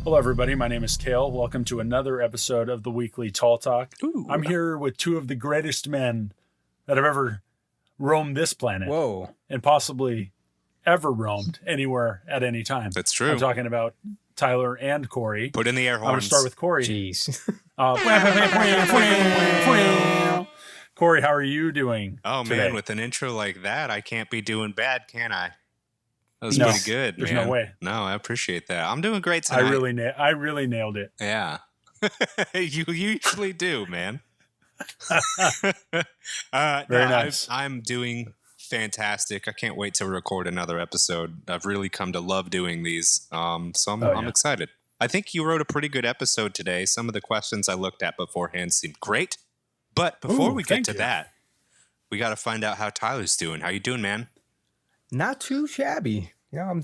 Hello, everybody. My name is Cale. Welcome to another episode of the Weekly Tall Talk. Ooh. I'm here with two of the greatest men that have ever roamed this planet. Whoa. And possibly ever roamed anywhere at any time. That's true. I'm talking about Tyler and Corey. Put in the air I'm going horns. to start with Corey. Jeez. Corey, how are you doing? Oh, today? man, with an intro like that, I can't be doing bad, can I? That was No, pretty good, there's man. no way. No, I appreciate that. I'm doing great tonight. I really nailed it. Yeah. You usually do, man. Very nice. I'm doing fantastic. I can't wait to record another episode. I've really come to love doing these. I'm excited. I think you wrote a pretty good episode today. Some of the questions I looked at beforehand seemed great. But before we get to that, we got to find out how Tyler's doing. How you doing, man? Not too shabby. You know, I'm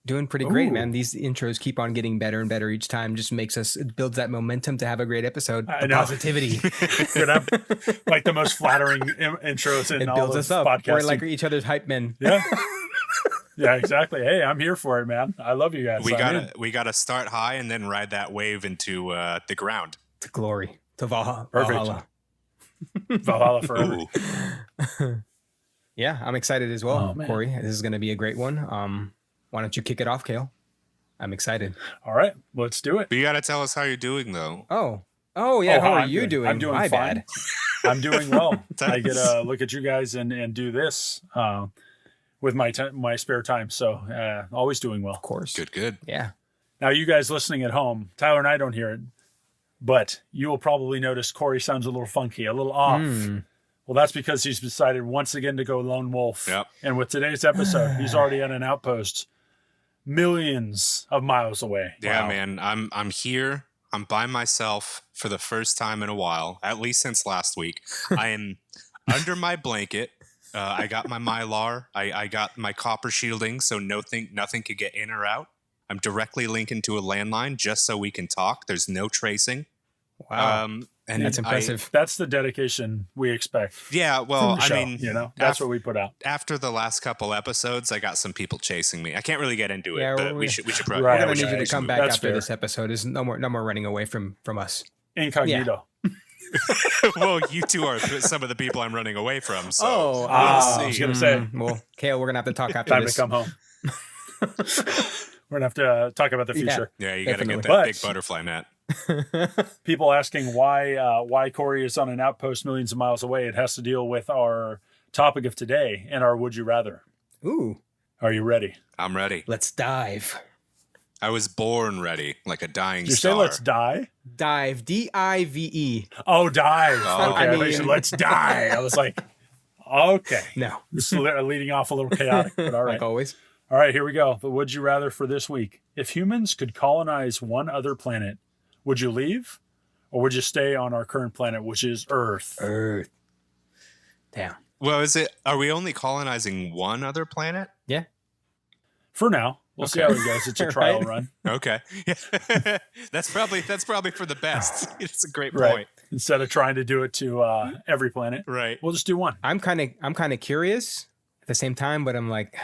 doing pretty great, man. These intros keep on getting better and better each time. Just it builds that momentum to have a great episode. I know. Positivity. Could have like the most flattering intros in It all builds of us up. podcasting. We're like each other's hype men. Yeah. Yeah, exactly. Hey, I'm here for it, man. I love you guys. We gotta start high and then ride that wave into the ground. To glory. To Valhalla. Perfect. Valhalla forever. Yeah, I'm excited as well, Oh, Corey. This is going to be a great one. Why don't you kick it off, Cale? I'm excited. All right, let's do it. But you gotta tell us how you're doing, though. Oh yeah. How are I'm you good. doing? I'm doing My fine. bad. I'm doing well. I get to look at you guys and do this with my spare time. So always doing well. Of course. Good. Yeah. Now, you guys listening at home, Tyler and I don't hear it, but you will probably notice Corey sounds a little funky, a little off. Well, that's because he's decided once again to go lone wolf. Yep. And with today's episode, he's already at an outpost millions of miles away. Yeah, Wow. man. I'm here. I'm by myself for the first time in a while, at least since last week. I am under my blanket. I got my Mylar. I got my copper shielding, so nothing could get in or out. I'm directly linking to a landline just so we can talk. There's no tracing. Wow. And That's impressive. That's the dedication we expect. Yeah, well, from the show, I mean, that's what we put out. after the last couple episodes, I got some people chasing me. I can't really get into it, Yeah, but we should probably. Right, We're gonna we need you to should come move. back That's after fair. this episode. There's no more running away from us. Incognito. Well, you two are some of the people I'm running away from. So Oh, I was going to say, Well, Cale, we're gonna have to talk after time this. to come home. We're going to have to talk about the future. yeah, you got to get Definitely. that But- big butterfly net. People asking why Corey is on an outpost millions of miles away. It has to deal with our topic of today and our would you rather. Ooh, Are you ready? I'm ready. let's dive. I was born ready, like a dying Did you star. say let's die? Dive. DIVE. Oh, dive. Oh. Okay, I I thought you said mean- let's die. I was like, okay. No, This is leading off a little chaotic, but all right. like always. All right, here we go. The would you rather for this week. If humans could colonize one other planet, would you leave or would you stay on our current planet, which is Earth? Earth. Damn. Well, are we only colonizing one other planet? Yeah. For now. We'll see how Okay. it goes. It's a trial Right. run. Okay. That's probably for the best. It's a great Right. point. Instead of trying to do it to every planet, Right. we'll just do one. I'm kind of curious at the same time, but I'm like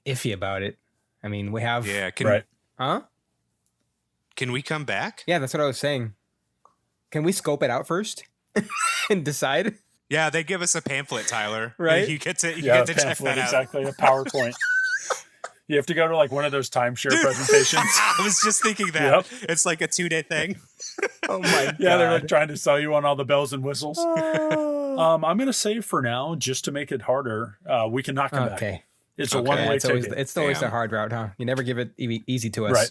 iffy about it. I mean, we have. Yeah. Right. Huh? Can we come back? Yeah, that's what I was saying. Can we scope it out first and decide? Yeah, they give us a pamphlet, Tyler. Right? You get to Yeah, check pamphlet, that out. exactly. A PowerPoint. You have to go to like one of those timeshare presentations. I was just thinking that. Yep. It's like a 2-day thing. Oh my god. Yeah, they're like trying to sell you on all the bells and whistles. I'm going to say for now, just to make it harder, we can not come back. Okay. It's a Okay. one-way It's always ticket. it's always the Damn. hard route, huh? You never give it easy to us. Right.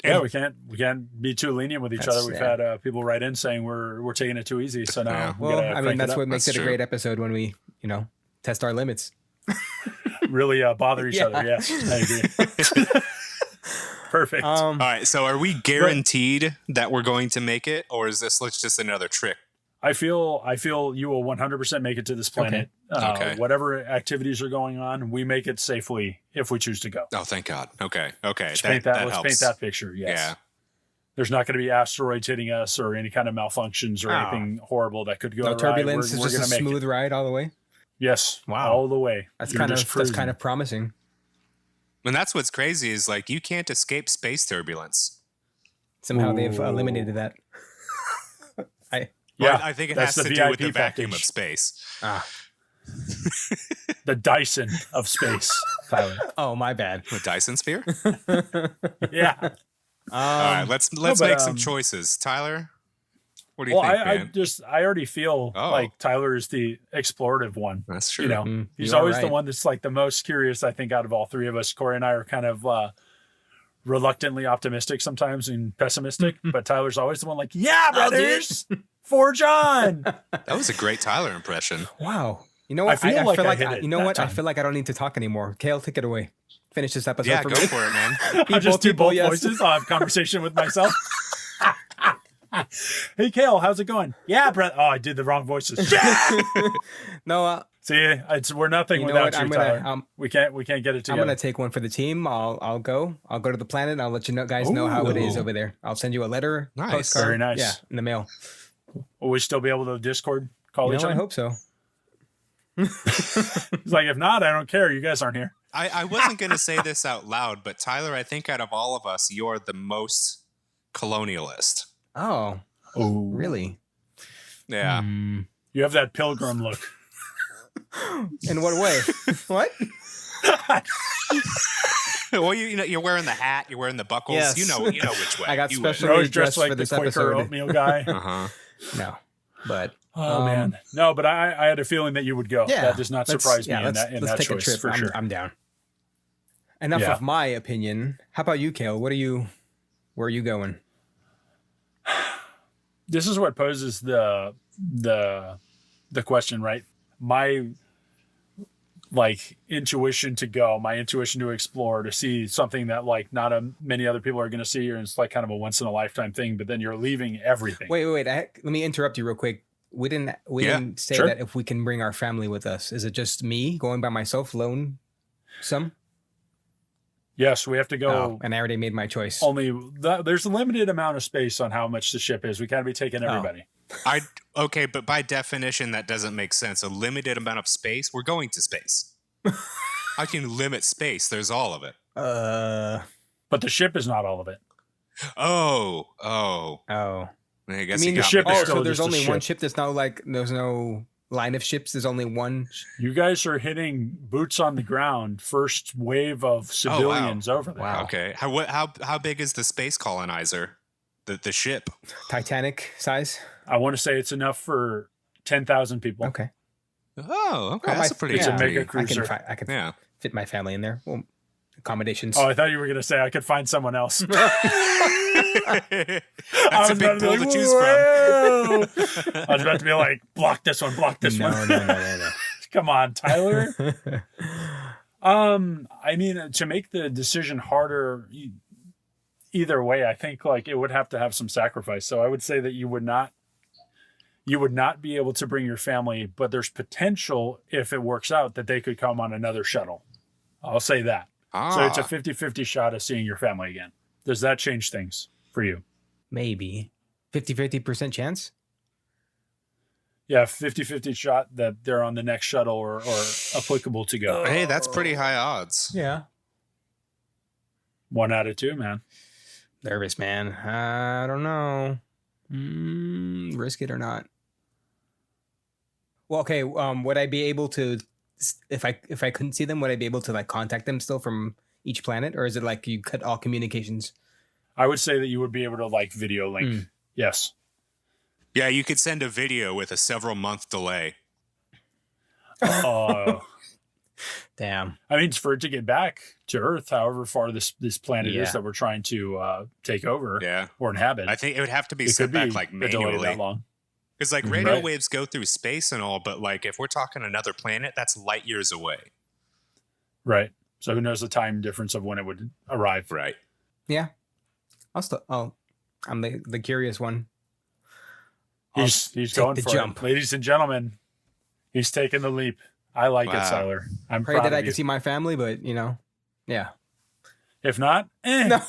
Yeah, And- we can't be too lenient with each That's- other. We've had people write in saying we're taking it too easy. So now, Yeah. we Well, gotta I mean, crank that's it up. what makes That's it a true. great episode when we, test our limits. Really bother each other. Yeah, I agree. Perfect. All right. So are we guaranteed that we're going to make it, or is this just another trick? I feel you will 100% make it to this planet. Okay. Whatever activities are going on, we make it safely if we choose to go. Oh, thank God. Okay. Let's paint that helps. picture. Yes. Yeah. There's not going to be asteroids hitting us or any kind of malfunctions or anything horrible that could go No awry. turbulence. We're It's just a gonna make smooth it. ride all the way. Yes. Wow. All the way. That's You're kind just of cruising. promising. And that's what's crazy is like you can't escape space turbulence. Somehow they've Ooh. eliminated that. Yeah, I think it that's has to the do with the VIP vacuum package. of space. The Dyson of space, Tyler. Oh, my bad. The Dyson sphere? Yeah. All right, let's but, make some choices. Tyler, what do you Well, think, I man? I already feel Oh. like Tyler is the explorative one. That's true. You know, he's you are always the right. one that's like the most curious, I think, out of all three of us. Corey and I are kind of reluctantly optimistic sometimes and pessimistic, but Tyler's always the one like, yeah, brothers, Forge on. That was a great Tyler impression. Wow. You know what? I feel like I hit it you know that what? I time. feel like I don't need to talk anymore. Cale, take it away. Finish this episode Yeah, for go me. for it, man. I'll just do both yes. voices. I'll have conversation with myself. Hey, Cale, how's it going? Yeah, Brett. Oh, I did the wrong voices. Yeah! No, See, we're nothing You know without what? you, I'm gonna- Tyler. We can't get it I'm together. gonna take one for the team. I'll go to the planet. And I'll let you guys know how it is Ooh. over there. I'll send you a letter, Nice. postcard. Very nice. Yeah, in the mail. Will we still be able to Discord call You each know, I other? hope so. He's like, if not, I don't care. You guys aren't here. I wasn't going to say this out loud, but Tyler, I think out of all of us, you're the most colonialist. Oh, Oh, really? Yeah. You have that pilgrim look. In what way? What? Well, you know, you're wearing the hat, you're wearing the buckles. Yes. You know which way. I got You special- You're Really always dressed dressed like for the this Quaker episode. oatmeal guy. Uh-huh. No, but Oh man, no, but I had a feeling that you would go. yeah, That does not surprise me in let's that take choice a trip. for sure. I'm down. Enough Yeah. of my opinion. How about you, Cale? Where are you going? This is what poses the question, right? My intuition to go, my intuition to explore, to see something that not many other people are going to see, and it's like kind of a once in a lifetime thing. But then you're leaving everything. Wait. Let me interrupt you real quick. We didn't say sure. that if we can bring our family with us. Is it just me going by myself, lone? Yes, we have to go. And I already made my choice. There's a limited amount of space on how much the ship is. We can't be taking everybody. Okay, but by definition, that doesn't make sense. A limited amount of space. We're going to space. I can limit space. There's all of it. But the ship is not all of it. Oh. I guess you the got ship me is there. still so there's just a only one ship. ship. There's no line of ships. There's only one. You guys are hitting boots on the ground. First wave of civilians over there. Wow. Okay. How big is the space colonizer? The ship. Titanic size. I want to say it's enough for 10,000 people. Okay. Oh, okay. Oh, That's a pretty. It's a pretty- mega cruiser. I can Yeah. fit my family in there. Well, accommodations. Oh, I thought you were going to say I could find someone else. That's a big pool to choose from. from. I was about to be like, block this one. No. Come on, Tyler. I mean, to make the decision harder, either way, I think it would have to have some sacrifice. So I would say that you would not be able to bring your family, but there's potential if it works out that they could come on another shuttle. I'll say that. So it's a 50-50 shot of seeing your family again. Does that change things for you? Maybe 50% chance. Yeah, 50-50 shot that they're on the next shuttle or applicable to go. Hey, that's pretty high odds. Yeah. 1 out of 2, man. Nervous, man. I don't know. Risk it or not? Well, okay. Would I be able to, if I couldn't see them, would I be able to contact them still from each planet, or is it you cut all communications? I would say that you would be able to video link. Yes. Yeah, you could send a video with a several-month delay. Damn. I mean, for it to get back to Earth, however far this planet Yeah. is that we're trying to take over Yeah. or inhabit, I think it would have to be it sent could back be a delay manually. that long. Because radio Right. waves go through space and all, but if we're talking another planet, that's light years away. Right. So who knows the time difference of when it would arrive? Right. Yeah. I'm the curious one. He's take going the for jump. it. Ladies and gentlemen, he's taking the leap. I like it, Wow. Tyler. I'm Pray proud that of I you. can see my family, but yeah. If not, No,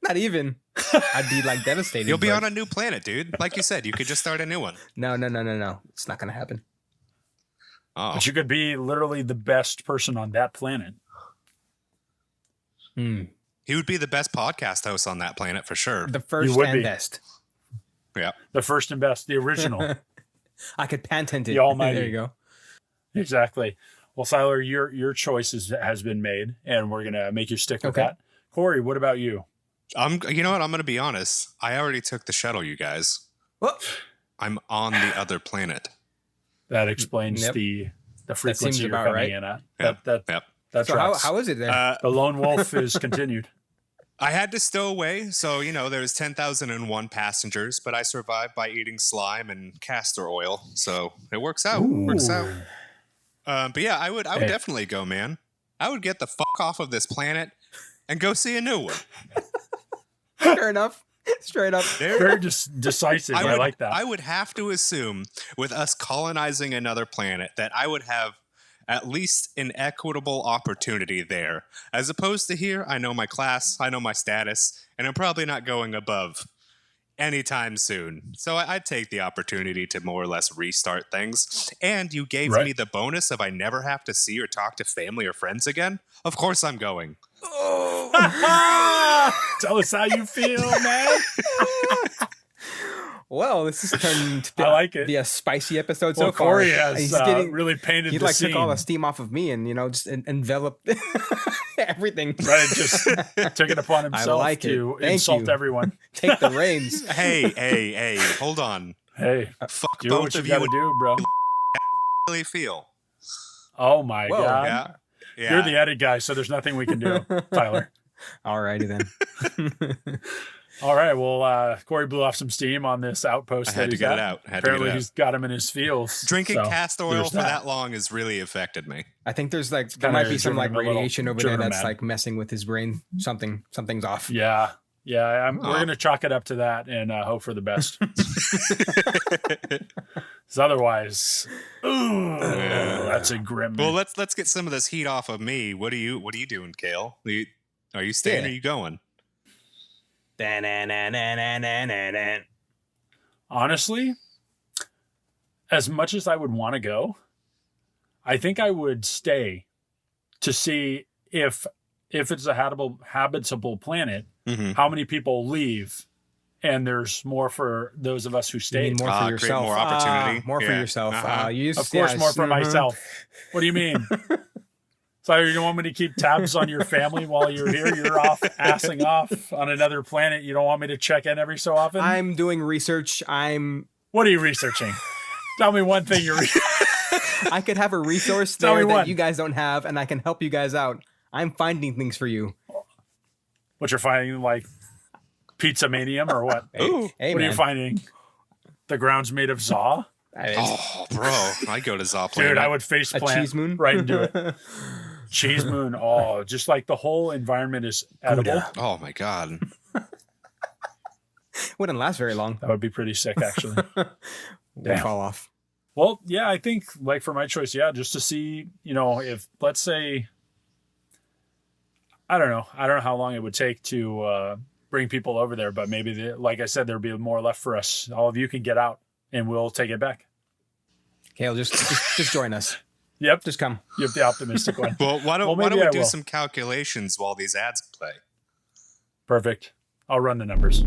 not even. I'd be devastated. You'll be but on a new planet, dude. Like you said, you could just start a new one. No. It's not gonna happen. Oh, But you could be literally the best person on that planet. He would be the best podcast host on that planet for sure. The first would and be. best. Yeah. The first and best, the original. I could patent it. The almighty. There you go. Exactly. Well, Siler, your choice has been made, and we're gonna make you stick with Okay. that. Corey, what about you? You know what? I'm going to be honest. I already took the shuttle, you guys. Well, I'm on the other planet. That explains Yep. the frequency seems you're about coming right. in at. Yep. That so tracks. how is it there? The lone wolf is continued. I had to stow away, so there was 10,001 passengers, but I survived by eating slime and castor oil, so it works out. Works out. But yeah, I would definitely go, man. I would get the fuck off of this planet and go see a new one. Fair enough. Straight up. Very decisive. I like that. I would have to assume, with us colonizing another planet, that I would have at least an equitable opportunity there. As opposed to here, I know my class, I know my status, and I'm probably not going above anytime soon. So I'd take the opportunity to more or less restart things. And you gave me the bonus of I never have to see or talk to family or friends again. Of course I'm going. Tell us how you feel, man. Well, this is turned to I like it. be a spicy episode Well, so far. Corey has really painted He the took all the scene. steam off of me and just enveloped everything. Right, just took it upon himself like it. to Thank insult you. everyone. Take the reins. Hey, hold on. Hey, Fuck do both what you of gotta you do, bro. really feel. Oh my Whoa, god. Yeah. You're the edit guy, so there's nothing we can do, Tyler. Alrighty then. All right, well, Corey blew off some steam on this outpost. I had that to he's get at. it out. Apparently, he's got him in his feels. Drinking so castor oil there's for that long has really affected me. I think there kinda might be some driven him a little- radiation over there driven him that's mad. messing with his brain. Something's off. Yeah, we're Oh. going to chalk it up to that and hope for the best. 'Cause otherwise, that's a grim. Well, let's get some of this heat off of me. What are you doing, Cale? Are you staying or are you going? Honestly, as much as I would want to go, I think I would stay to see if it's a habitable planet, Mm-hmm. how many people leave, and there's more for those of us who You stay. mean more Ah, for create yourself. more opportunity. More for Yeah. yourself. Uh-huh. Of course, more for myself. What do you mean? So you don't want me to keep tabs on your family while you're here? You're off assing off on another planet. You don't want me to check in every so often? I'm doing research. What are you researching? Tell me one thing you're I could have a resource Tell me there that one. you guys don't have, and I can help you guys out. I'm finding things for you. What you're finding, like pizza manium or what? Ooh. Hey, What are man. you finding? The ground's made of Zaw? Oh, bro, I go to Zaw Planet. Dude, I would face A plant cheese moon? right into it. Cheese moon. Oh, just like the whole environment is edible. Oh my god. Wouldn't last very long. That would be pretty sick, actually. Would fall off. Well, yeah, I think like for my choice, yeah, just to see, if let's say, I don't know how long it would take to bring people over there, but maybe like I said, there'd be more left for us. All of you can get out and we'll take it back. Cale, just join us. Yep. Just come. You have the optimistic one. Well, why don't maybe we I do will. some calculations while these ads play? Perfect. I'll run the numbers.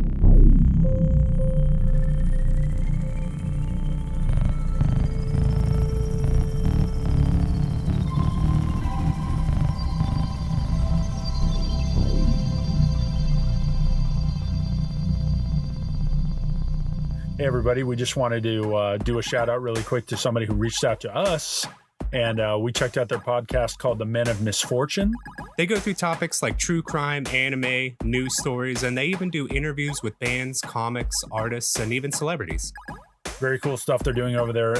Hey, everybody. We just wanted to do a shout out really quick to somebody who reached out to us. And we checked out their podcast called The Men of Misfortune. They go through topics like true crime, anime, news stories, and they even do interviews with bands, comics, artists, and even celebrities. Very cool stuff they're doing over there.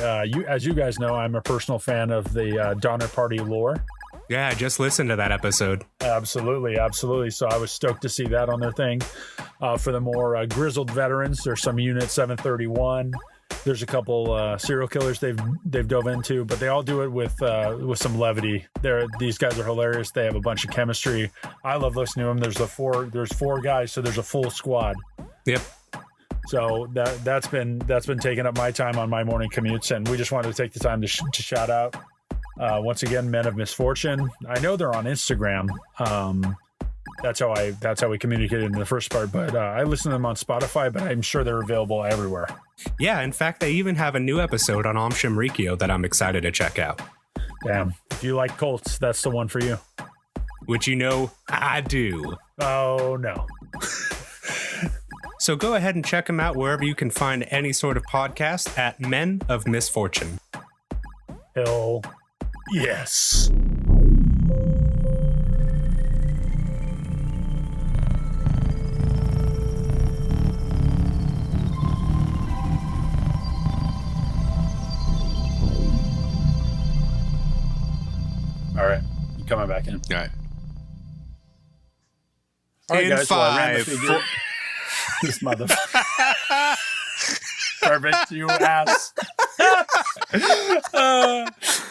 As you guys know, I'm a personal fan of the Donner Party lore. Yeah, just listen to that episode. Absolutely. So I was stoked to see that on their thing. For the more grizzled veterans, there's some Unit 731. There's a couple serial killers they've dove into, but they all do it with some levity. These guys are hilarious. They have a bunch of chemistry. I love listening to them. There's four guys, so there's a full squad. Yep. So that's been taking up my time on my morning commutes, and we just wanted to take the time to shout out once again, Men of Misfortune. I know they're on Instagram, That's how we communicated in the first part. But I listen to them on Spotify, but I'm sure they're available everywhere. Yeah, in fact, they even have a new episode on Om Shinrikyo that I'm excited to check out. Damn. If you like Colts, that's the one for you. Which you know I do. Oh, no. So go ahead and check them out wherever you can find any sort of podcast at Men of Misfortune. Hell yes. All right, you coming back in? All right. All right, In guys. Well, I ran the 5, figure. 4. This motherfucker. Perfect, you ass.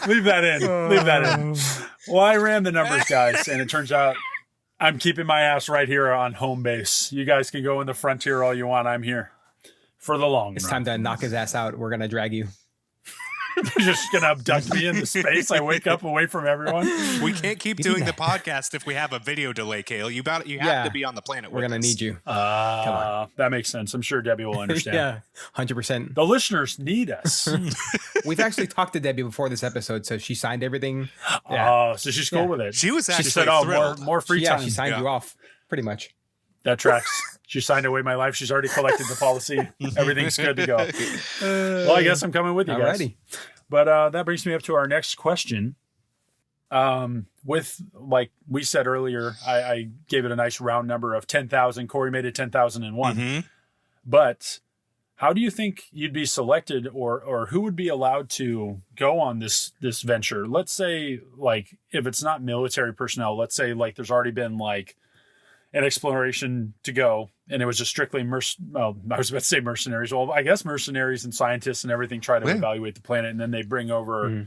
Leave that in. Leave that in. Well, I ran the numbers, guys, and it turns out I'm keeping my ass right here on home base. You guys can go in the frontier all you want. I'm here for the long It's run. time to knock his ass out. We're gonna drag you. You're just gonna abduct me into space. I wake up away from everyone. We can't keep doing the podcast if we have a video delay, Cale. You have Yeah. to be on the planet. We're gonna need you. That makes sense. I'm sure Debbie will understand. Yeah, 100%. The listeners need us. We've actually talked to Debbie before this episode, so she signed everything. Oh, so she's cool with it. She was actually She said, "Oh, thrilled. more free Yeah, time." she signed Yeah. you off, pretty much. That tracks. She signed away my life. She's already collected the policy. Everything's good to go. Well, I guess I'm coming with you guys. Alrighty. But that brings me up to our next question. With, like we said earlier, I gave it a nice round number of 10,000. Corey made it 10,001. Mm-hmm. But how do you think you'd be selected, or who would be allowed to go on this venture? Let's say, like, if it's not military personnel, let's say like there's already been like an exploration to go, and it was just strictly I was about to say mercenaries. Well, I guess mercenaries and scientists and everything try to evaluate the planet, and then they bring over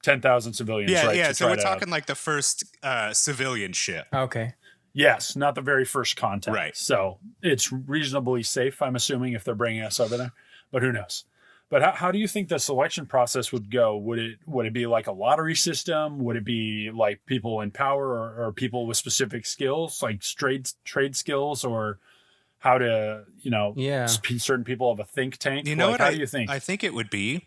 10,000 civilians. Yeah, right, yeah. to So try we're to- talking like the first civilian ship. Okay. Yes, not the very first contact. Right. So it's reasonably safe, I'm assuming, if they're bringing us over there. But who knows? But how do you think the selection process would go? Would it be like a lottery system? Would it be like people in power or people with specific skills, like trade skills, or how to, certain people have a think tank? You know Like, what? How do you think? I think it would be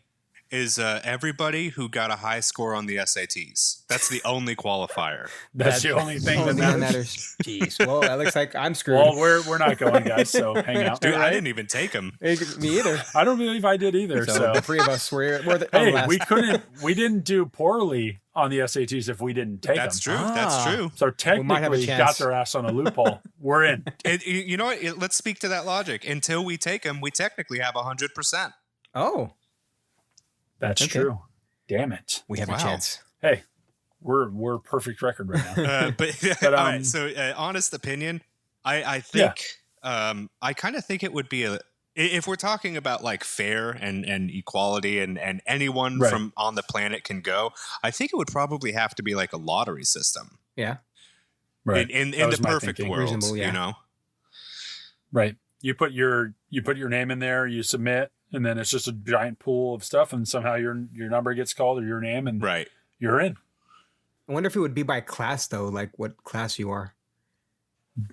everybody who got a high score on the SATs. That's the only qualifier. That's the only thing Only that thing matters. Jeez. Well, that looks like I'm screwed. Well, we're not going, guys. So hang out. Dude, I didn't even take them. Me either. I don't believe I did either. So, So the three of us we're the hey, last. we didn't do poorly on the SATs if we didn't take That's them. true. That's true. So might have a technically, chance. got their ass on a loophole. We're in. You know what? Let's speak to that logic. Until we take them, we technically have 100%. Oh, That's Okay. true. Damn it. we have Wow. a chance. Hey, we're perfect record right now. But But, all right. So, honest opinion, I think I kind of think it would be if we're talking about like fair and equality and anyone Right. from on the planet can go. I think it would probably have to be like a lottery system. Yeah. Right. In That was the my perfect thinking. world, Reasonable, yeah. you know. Right. You put your name in there, you submit, and then it's just a giant pool of stuff, and somehow your number gets called or your name, and Right. you're in. I wonder if it would be by class though, like what class you are.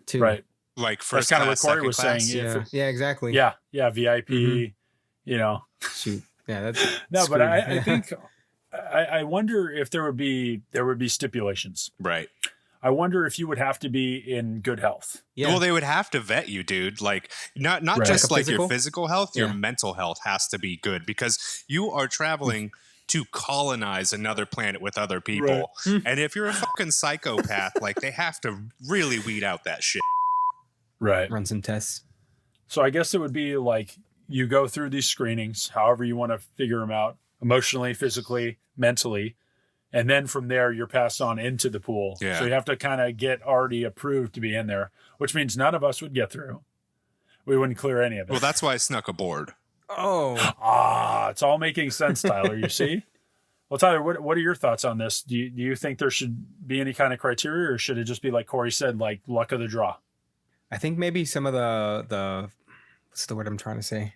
Too. Right. Like That's first kind of class, what Corey second was class. saying. Yeah. Yeah. Exactly. Yeah. VIP. Mhm. You know. Shoot. Yeah. That's No, but screwed. I think I wonder if there would be stipulations. Right. I wonder if you would have to be in good health. Yeah. Well, they would have to vet you, dude. Like not Right. just Like a like your physical? physical health, your Yeah. mental health has to be good because you are traveling to colonize another planet with other people. And if you're a fucking psychopath, like they have to really weed out that shit. Right. Run some tests. So I guess it would be like you go through these screenings, however you want to figure them out, emotionally, physically, mentally. And then from there, you're passed on into the pool. Yeah. So you have to kind of get already approved to be in there, which means none of us would get through. We wouldn't clear any of it. Well, that's why I snuck aboard. Oh. It's all making sense, Tyler. You see? Well, Tyler, what are your thoughts on this? Do you think there should be any kind of criteria, or should it just be like Corey said, like luck of the draw? I think maybe some of the what's the word I'm trying to say?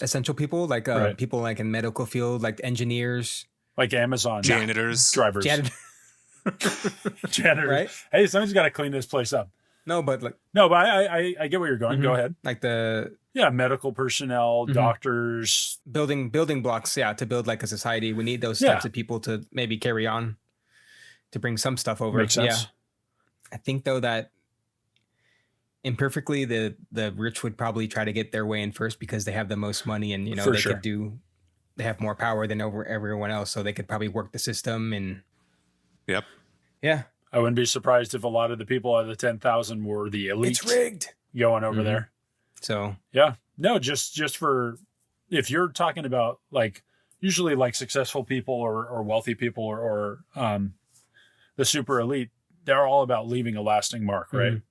Essential people, like Right. people like in medical field, like engineers, Like Amazon Janitors. drivers, janitor, janitors. right? Hey, somebody's got to clean this place up. No, but like No, but I get where you're going. Go ahead. like the Medical personnel, doctors, building blocks, to build like a society. We need those Yeah. types of people to maybe carry on, to bring some stuff over. Makes sense. Yeah. I think though that imperfectly the rich would probably try to get their way in first because they have the most money and For they sure. they have more power than over everyone else, so they could probably work the system and Yep. yeah. I wouldn't be surprised if a lot of the people out of the 10,000 were the elite It's rigged. going over there. So Yeah. No, just for, if you're talking about like usually like successful people or wealthy people or the super elite, they're all about leaving a lasting mark, right?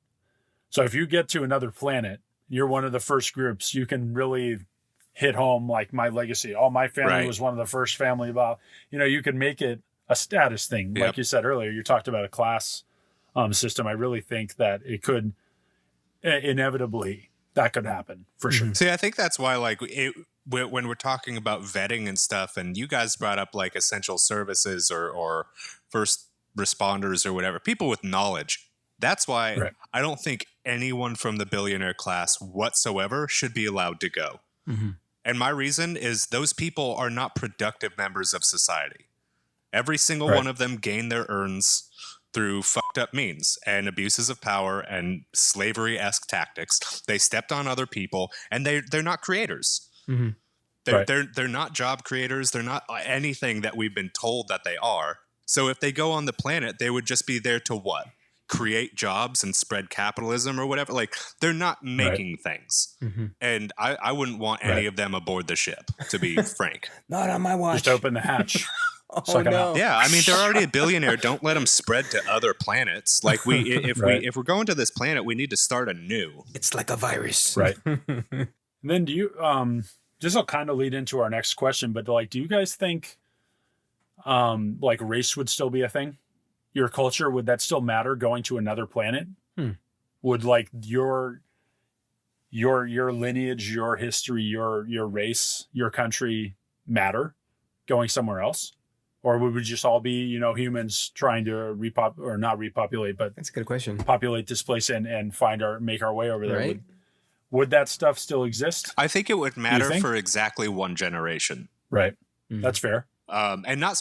So if you get to another planet, you're one of the first groups, you can really hit home like my legacy. Oh, my family Right. was one of the first family about, you can make it a status thing. Yep. Like you said earlier, you talked about a class system. I really think that it could inevitably, that could happen for sure. See, I think that's why, like, when we're talking about vetting and stuff, and you guys brought up like essential services or first responders or whatever, people with knowledge. That's why Right. I don't think anyone from the billionaire class whatsoever should be allowed to go. And my reason is those people are not productive members of society. Every single Right. one of them gained their earns through fucked up means and abuses of power and slavery-esque tactics. They stepped on other people, and they're not creators. Right. They're not job creators. They're not anything that we've been told that they are. So if they go on the planet, they would just be there to what? Create jobs and spread capitalism or whatever. Like, they're not making things. And I wouldn't want any Right. of them aboard the ship, to be frank. not on my watch. Just open the hatch. Oh Suck 'em no. out. Yeah, I mean, they're already a billionaire. Don't let them spread to other planets. Like, Right. if we're going to this planet, we need to start anew. It's like a virus. Right. And then do you, this will kind of lead into our next question, but like, do you guys think, like race would still be a thing? Your culture, would that still matter going to another planet? Would like your lineage, your history, your race, your country matter going somewhere else? Or would we just all be, humans trying to not repopulate, but That's a good question. populate this place and make our way over there? Right. Would that stuff still exist? I think it would matter think? for exactly one generation. Right. That's fair. And not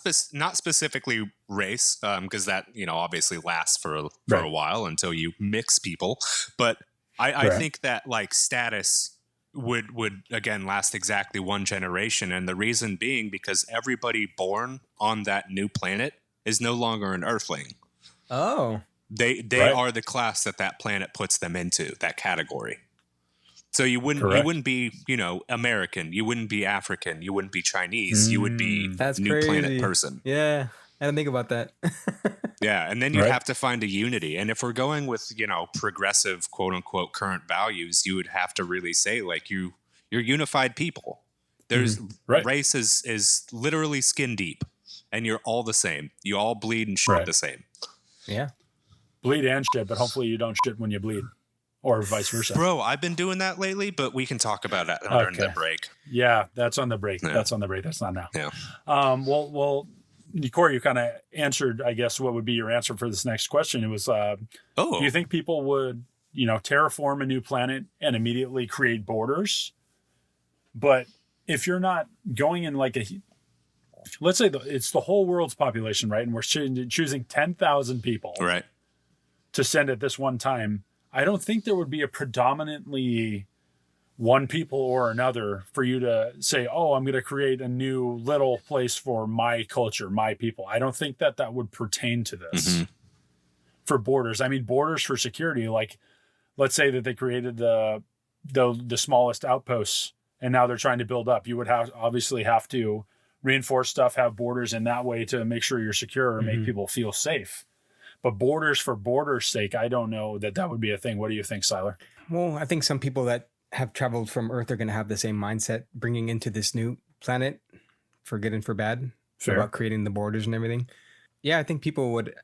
specifically race, because that obviously lasts for a Right. while until you mix people. But I Right. think that like status would again last exactly one generation, and the reason being because everybody born on that new planet is no longer an Earthling. Oh. They Right. are the class that planet puts them into, that category. So you wouldn't be, American, you wouldn't be African, you wouldn't be Chinese, you would be That's new crazy. planet person. Yeah. I didn't think about that. Yeah, and then you'd Right. have to find a unity. And if we're going with, progressive quote unquote current values, you would have to really say like you're unified people. There's Right. race is literally skin deep, and you're all the same. You all bleed and shit Right. the same. Yeah. Bleed and shit, but hopefully you don't shit when you bleed, or vice versa. Bro, I've been doing that lately, but we can talk about that during the Okay. break. Yeah, that's on the break. Yeah. That's on the break. That's not now. Yeah. Well, Corey, you kind of answered, I guess, what would be your answer for this next question. It was, do you think people would, terraform a new planet and immediately create borders? But if you're not going in like let's say it's the whole world's population, right? And we're choosing 10,000 people Right. to send at this one time. I don't think there would be a predominantly one people or another for you to say, oh, I'm going to create a new little place for my culture, my people. I don't think that would pertain to this for borders. I mean, borders for security, like let's say that they created the smallest outposts and now they're trying to build up. You would obviously have to reinforce stuff, have borders in that way to make sure you're secure and make people feel safe. But borders for borders' sake, I don't know that would be a thing. What do you think, Siler? Well, I think some people that have traveled from Earth are going to have the same mindset bringing into this new planet, for good and for bad, Fair. about creating the borders and everything. Yeah, I think people would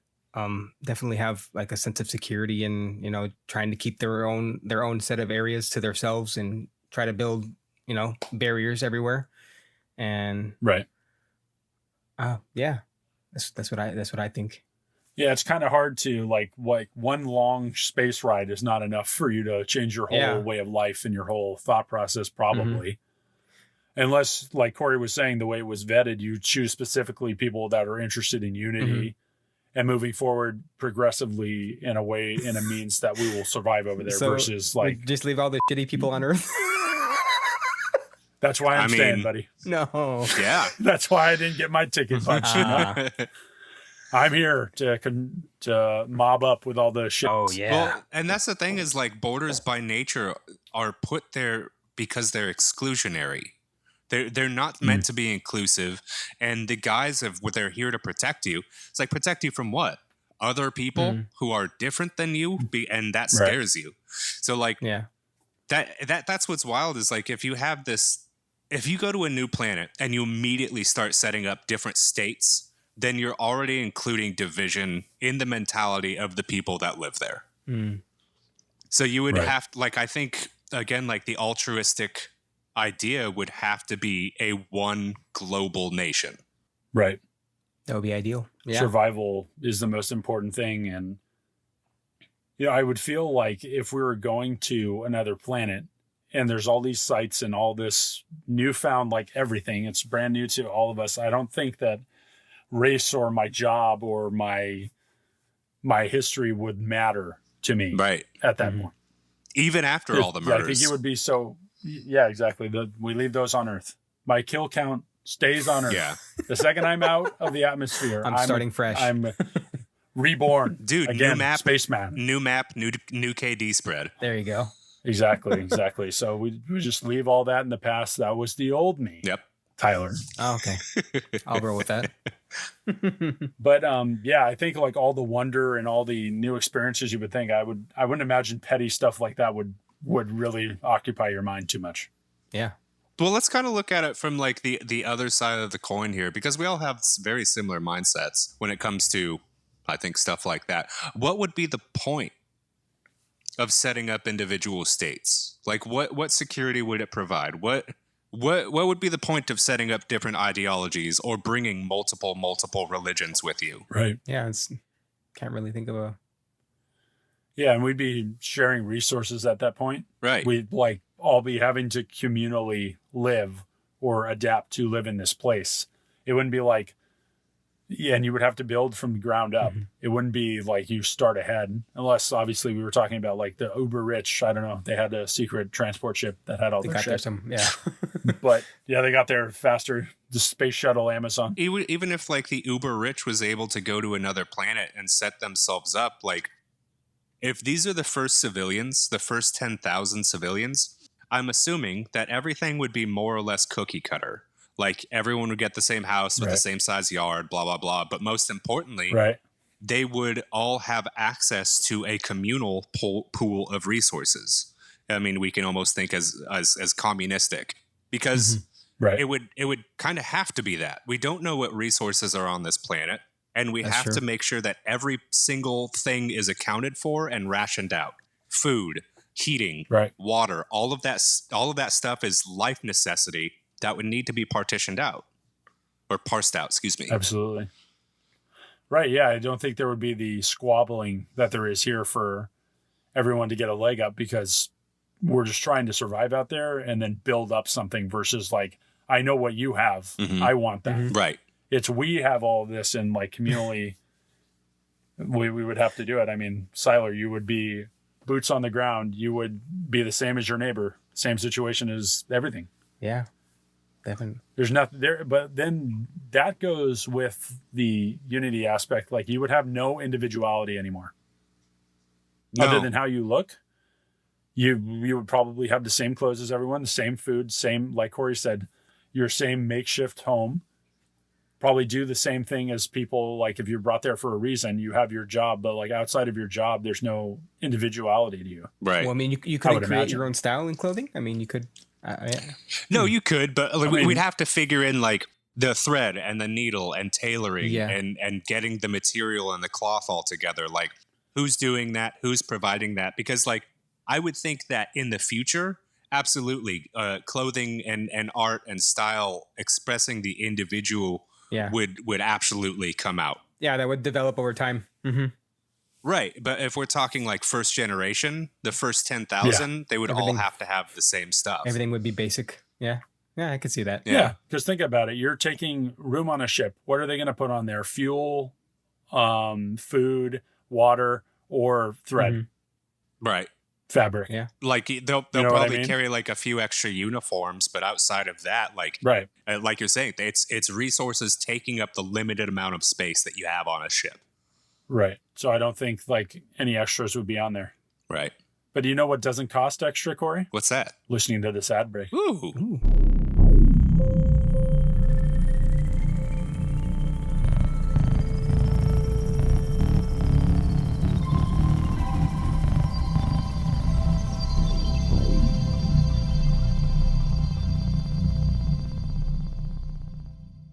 definitely have like a sense of security and trying to keep their own set of areas to themselves and try to build barriers everywhere. And Right. yeah, that's what I think. Yeah, it's kind of hard to like one long space ride is not enough for you to change your whole Yeah. way of life and your whole thought process, Mm-hmm. probably. Unless, like Corey was saying, the way it was vetted, you choose specifically people that are interested in unity and moving forward progressively in a means that we will survive over there So versus we like, just leave all the shitty people on Earth. that's why I'm I staying, mean- buddy. No. Yeah. That's why I didn't get my ticket punched. You know? Ah. I'm here to mob up with all the shit. Oh yeah. Well, and that's the thing is like borders by nature are put there because they're exclusionary. They're not meant to be inclusive, and the guise of what they're here to protect you. It's like protect you from what? Other people who are different than you, and that Right. scares you. So like Yeah. that's what's wild is like if you go to a new planet and you immediately start setting up different states, then you're already including division in the mentality of the people that live there. Mm. So you would Right. have like I think again like the altruistic idea would have to be a one global nation. Right. That would be ideal. Yeah. Survival is the most important thing. And, you know, I would feel like if we were going to another planet and there's all these sites and all this newfound, like everything, it's brand new to all of us. I don't think that race or my job or my history would matter to me Right. at that Mhm. point. Even after all the Yeah, I murders. think it would be so. Yeah, exactly. We leave those on Earth. My kill count stays on Earth. Yeah. The second I'm out of the atmosphere, I'm starting fresh. I'm reborn. Dude, Again, new map, spaceman. new map, new KD spread. There you go. Exactly. So we just leave all that in the past. That was the old me, Yep. Tyler. Oh, okay. I'll roll with that. But yeah, I think like all the wonder and all the new experiences you would think I wouldn't imagine petty stuff like that would really occupy your mind too much. Yeah. Well, let's kind of look at it from like the other side of the coin here, because we all have very similar mindsets when it comes to, I think, stuff like that. What would be the point of setting up individual states? Like, what security would it provide? What would be the point of setting up different ideologies or bringing multiple religions with you? Right. Yeah. Can't really think of a. Yeah, and we'd be sharing resources at that point. Right. We'd like all be having to communally live or adapt to live in this place. It wouldn't be like, yeah, and you would have to build from the ground up. Mhm. It wouldn't be like you start ahead, unless obviously we were talking about like the uber rich. I don't know. They had a secret transport ship that had all They their got there shit. some. Yeah. But yeah, they got there faster. The space shuttle, Amazon. Even if like the uber rich was able to go to another planet and set themselves up, like if these are the first civilians, the first 10,000 civilians, I'm assuming that everything would be more or less cookie cutter. Like everyone would get the same house with the Right. same size yard, blah, blah, blah. But most importantly, Right. they would all have access to a communal pool of resources. I mean, we can almost think as communistic, because Right. it would kind of have to be that. We don't know what resources are on this planet, and we That's have true. to make sure that every single thing is accounted for and rationed out. Food, heating, Right. water, all of that stuff is life necessity that would need to be partitioned out or parsed out, excuse me. Absolutely. Right. Yeah. I don't think there would be the squabbling that there is here for everyone to get a leg up, because we're just trying to survive out there and then build up something versus like, I know what you have. Mhm. I want that. Mhm. Right. It's we have all of this and like communally we would have to do it. I mean, Siler, you would be boots on the ground. You would be the same as your neighbor. Same situation as everything. Yeah. Definitely. There's nothing there, but then that goes with the unity aspect. Like you would have no individuality anymore, other No. than how you look. You would probably have the same clothes as everyone, the same food, same, like Corey said, your same makeshift home. Probably do the same thing as people. Like if you're brought there for a reason, you have your job, but like outside of your job, there's no individuality to you. Right. Well, I mean, you I could would create imagine. your own style in clothing. I mean, you could. Yeah. No, you could, but like, I mean- we'd have to figure in like the thread and the needle and tailoring Yeah. and getting the material and the cloth all together. Like who's doing that? Who's providing that? Because like I would think that in the future, absolutely, clothing and art and style expressing the individual Yeah. would absolutely come out Yeah, that would develop over time. Mm-hmm. Right, but if we're talking like first generation, the first 10,000, they would all Everything- have to have the same stuff. Everything would be basic. Yeah. Yeah, I could see that. Yeah. Because think about it. You're taking room on a ship. What are they going to put on there? Fuel, food, water, or thread, Right. fabric. Yeah. Like they'll know what I probably mean? carry like a few extra uniforms, but outside of that, like Right. like you're saying, it's resources taking up the limited amount of space that you have on a ship. Right. So I don't think like any extras would be on there. Right. But do you know what doesn't cost extra, Corey? What's that? Listening to this ad break. Ooh. Ooh.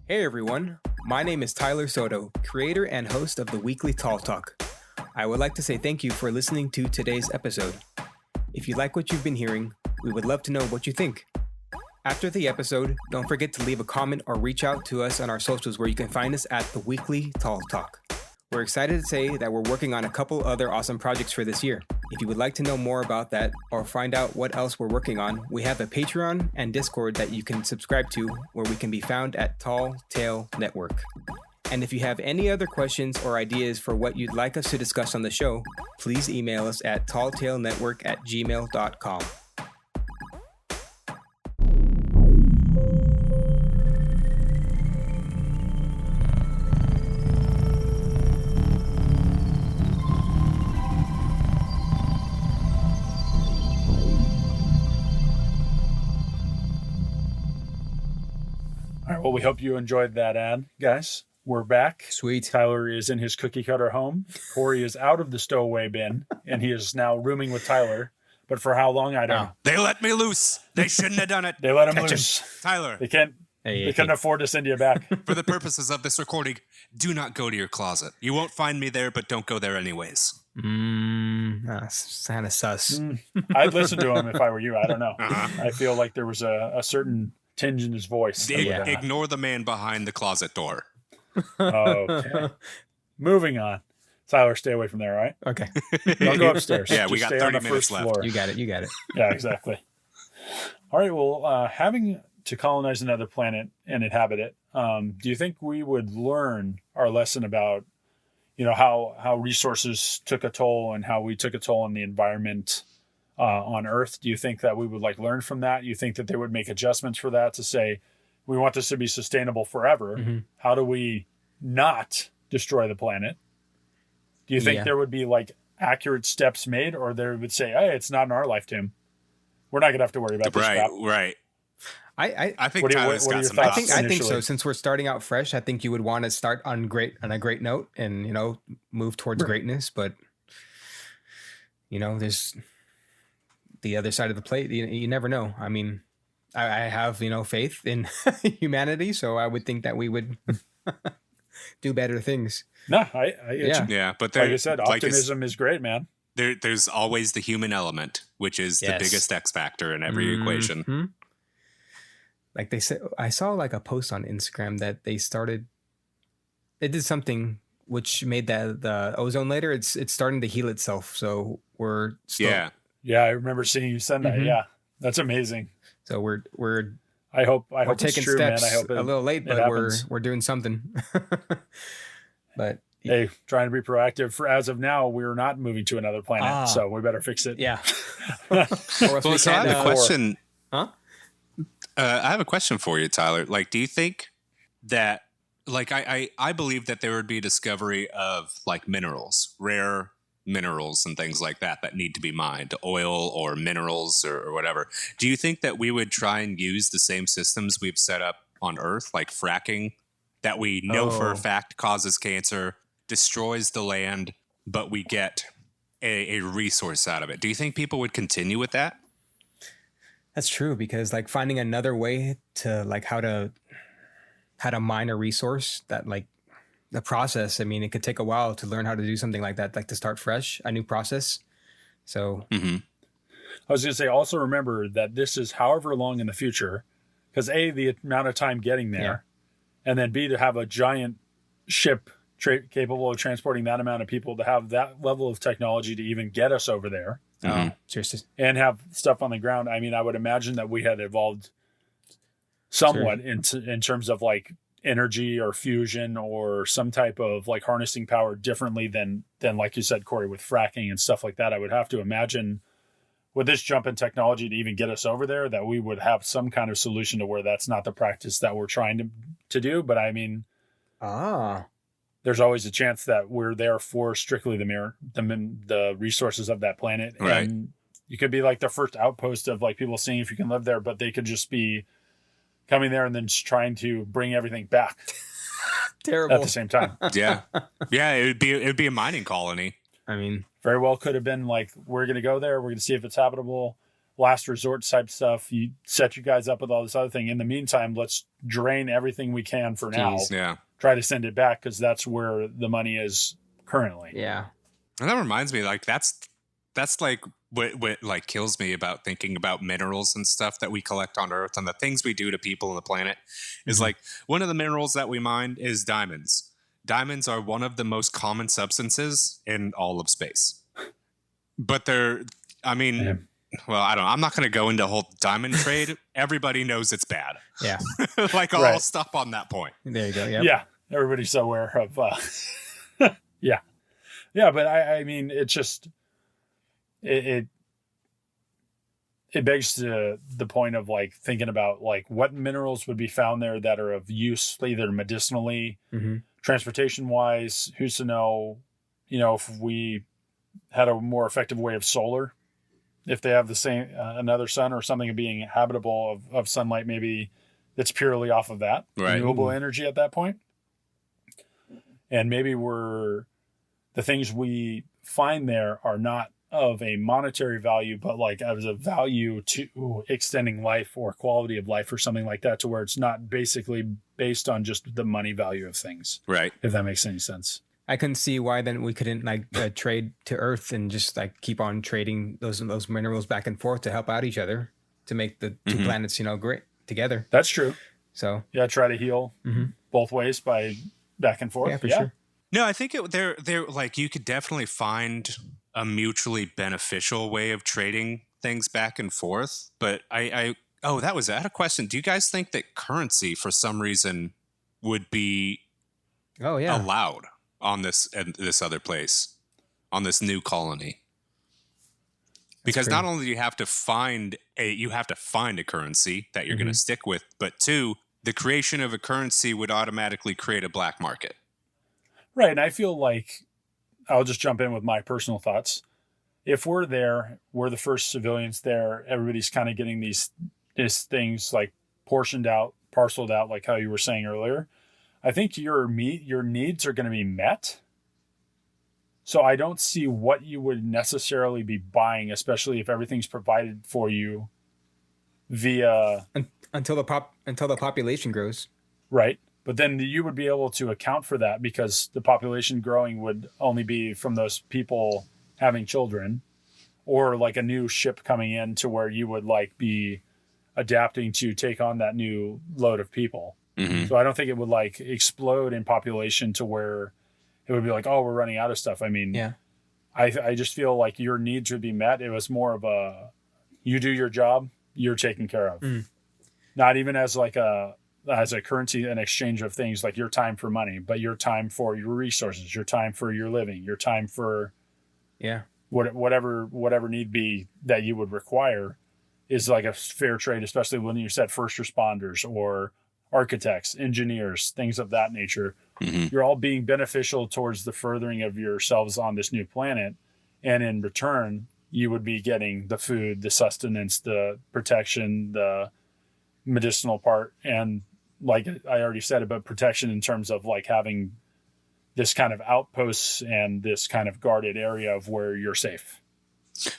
Hey everyone, my name is Tyler Soto, creator and host of the weekly Tall Talk. I would like to say thank you for listening to today's episode. If you like what you've been hearing, we would love to know what you think. After the episode, don't forget to leave a comment or reach out to us on our socials where you can find us at the weekly Tall Talk. We're excited to say that we're working on a couple other awesome projects for this year. If you would like to know more about that or find out what else we're working on, we have a Patreon and Discord that you can subscribe to where we can be found at Tall Tale Network. And if you have any other questions or ideas for what you'd like us to discuss on the show, please email us at talltalenetwork@gmail.com. All right. Well, we hope you enjoyed that ad, guys. We're back. Sweet. Tyler is in his cookie cutter home. Corey is out of the stowaway bin, and he is now rooming with Tyler. But for how long, I don't know. They let me loose. They shouldn't have done it. They let him Catch him. loose. Tyler, They can't. Hey, They couldn't afford to send you back. for the purposes of this recording, do not go to your closet. You won't find me there, but don't go there anyways. That's kind of sus. I'd listen to him if I were you. I don't know. Uh-huh. I feel like there was a certain tinge in his voice. that would, Ignore the man behind the closet door. Okay. Moving on. Tyler, stay away from there, all right? Okay. Don't go upstairs. Yeah, we Just got stay on 30 the minutes first left. floor. You got it. You got it. Yeah, exactly. All right. Well, having to colonize another planet and inhabit it, do you think we would learn our lesson about, how resources took a toll and how we took a toll on the environment on Earth? Do you think that we would learn from that? You think that they would make adjustments for that to say, we want this to be sustainable forever. Mm-hmm. How do we not destroy the planet? Do you think there would be accurate steps made, or they would say, hey, it's not in our lifetime. We're not going to have to worry about this crap. Right. I think What are Tyler's your got some thoughts? thoughts. I think so. Initially. Since we're starting out fresh, I think you would want to start on a great note and move towards greatness. But there's the other side of the plate. You never know. I mean, I have faith in humanity, so I would think that we would do better things. No, I get you. Yeah, but Like I said, optimism is great, man. there's always the human element, which is the Yes. biggest X factor in every equation. Mhm. Like they said, I saw a post on Instagram that they did something which made the ozone layer. It's starting to heal itself. So we're still, Yeah. Yeah, I remember seeing you send that. Mhm. Yeah, that's amazing. So we're I hope it's taking true, steps man. I hope a little late, it but we're happens. doing something. But Hey, trying to be proactive. For as of now, we're not moving to another planet, so we better fix it. yeah. Or else we Well, so I can't, have a question. Huh? I have a question for you, Tyler. Do you think that, I believe that there would be discovery of minerals, rare minerals and things like that need to be mined, oil or minerals or whatever. Do you think that we would try and use the same systems we've set up on Earth, like fracking, that we know for a fact causes cancer, destroys the land, but we get a resource out of it? Do you think people would continue with that? That's true, because finding another way to how to mine a resource that the process, I mean, it could take a while to learn how to do something like that, to start fresh, a new process. So Mm-hmm. I was going to say, also remember that this is however long in the future, because A, the amount of time getting there, and then B, to have a giant ship capable of transporting that amount of people, to have that level of technology to even get us over there. Seriously. And have stuff on the ground. I mean, I would imagine that we had evolved somewhat in terms of like energy or fusion or some type of like harnessing power differently than like you said, Corey, with fracking and stuff like that. I would have to imagine with this jump in technology to even get us over there, that we would have some kind of solution to where that's not the practice that we're trying to do. But I mean, there's always a chance that we're there for strictly the resources of that planet. Right. And you could be like the first outpost of like people seeing if you can live there, but they could just be coming there and then just trying to bring everything back. Terrible. At the same time. Yeah. It would be a mining colony. I mean, very well could have been like, we're going to go there. We're going to see if it's habitable, last resort type stuff. You set you guys up with all this other thing. In the meantime, let's drain everything we can for now. Yeah. Try to send it back, because that's where the money is currently. Yeah. And that reminds me, like, that's like what like kills me about thinking about minerals and stuff that we collect on Earth and the things we do to people on the planet is like, one of the minerals that we mine is diamonds. Diamonds are one of the most common substances in all of space. But I'm not going to go into a whole diamond trade. Everybody knows it's bad. Yeah. Like, I'll stop on that point. There you go. Yep. Yeah. Everybody's aware of, yeah. Yeah. But I mean, it's just, it begs to the point of like thinking about like what minerals would be found there that are of use, either medicinally, transportation wise. Who's to know, if we had a more effective way of solar, if they have the same, another sun or something being habitable of sunlight, maybe that's purely off of that renewable energy at that point. And maybe the things we find there are not of a monetary value, but like as a value to extending life or quality of life or something like that, to where it's not basically based on just the money value of things. Right. If that makes any sense. I couldn't see why then we couldn't like trade to Earth and just like keep on trading those minerals back and forth to help out each other to make the two planets, great together. That's true. So yeah, try to heal both ways by back and forth. Yeah, for sure. No, I think they're like, you could definitely find a mutually beneficial way of trading things back and forth. But I had a question. Do you guys think that currency for some reason would be allowed on this other place, on this new colony? Because not only do you have to find a currency that you're going to stick with, but two, the creation of a currency would automatically create a black market. Right. And I feel like I'll just jump in with my personal thoughts. If we're there, we're the first civilians there. Everybody's kind of getting these things like portioned out, parceled out, like how you were saying earlier. I think your needs are going to be met. So I don't see what you would necessarily be buying, especially if everything's provided for you via until the population grows. Right. But then you would be able to account for that, because the population growing would only be from those people having children, or like a new ship coming in to where you would like be adapting to take on that new load of people. So I don't think it would like explode in population to where it would be like, oh, we're running out of stuff. I mean, I just feel like your needs would be met. It was more of a, you do your job, you're taken care of. Not even as like as a currency, an exchange of things like your time for money, but your time for your resources, your time for your living, your time for whatever need be that you would require is like a fair trade, especially when you said first responders or architects, engineers, things of that nature. You're all being beneficial towards the furthering of yourselves on this new planet. And in return, you would be getting the food, the sustenance, the protection, the medicinal part. And like I already said about protection in terms of like having this kind of outposts and this kind of guarded area of where you're safe.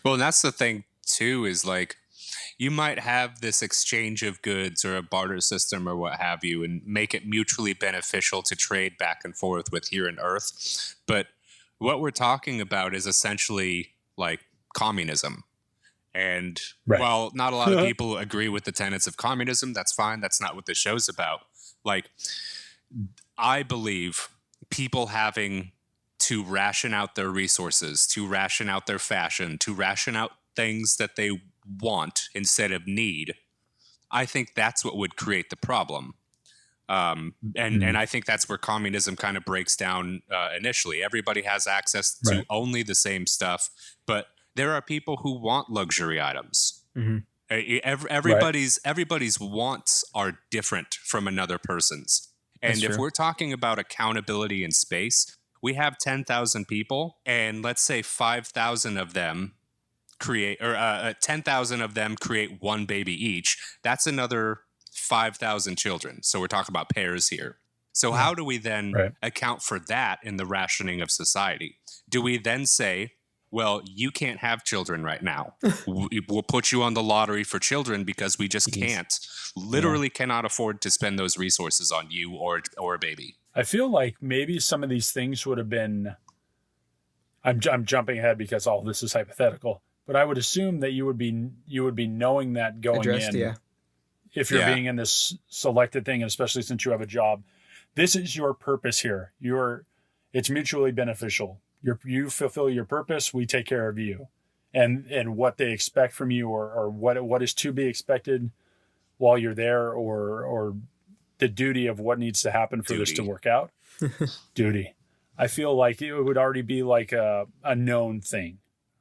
Well, and that's the thing too, is like, you might have this exchange of goods or a barter system or what have you, and make it mutually beneficial to trade back and forth with here on Earth. But what we're talking about is essentially like communism. And while not a lot of people agree with the tenets of communism, that's fine. That's not what the show's about. Like, I believe people having to ration out their resources, to ration out their fashion, to ration out things that they want instead of need, I think that's what would create the problem. And I think that's where communism kind of breaks down initially. Everybody has access to only the same stuff, but there are people who want luxury items. Everybody's wants are different from another person's. And if we're talking about accountability in space, we have 10,000 people, and let's say 5,000 of them create, or 10,000 of them create one baby each. That's another 5,000 children. So we're talking about pairs here. So how do we then account for that in the rationing of society? Do we then say, well, you can't have children right now. We'll put you on the lottery for children because we just literally cannot afford to spend those resources on you or a baby. I feel like maybe some of these things would have been, I'm jumping ahead because all this is hypothetical, but I would assume that you would be knowing that going in. If you're being in this selected thing, and especially since you have a job, this is your purpose here. It's mutually beneficial. You fulfill your purpose, we take care of you, and what they expect from you, or what is to be expected while you're there, or the duty of what needs to happen for this to work out. Duty. I feel like it would already be like a known thing,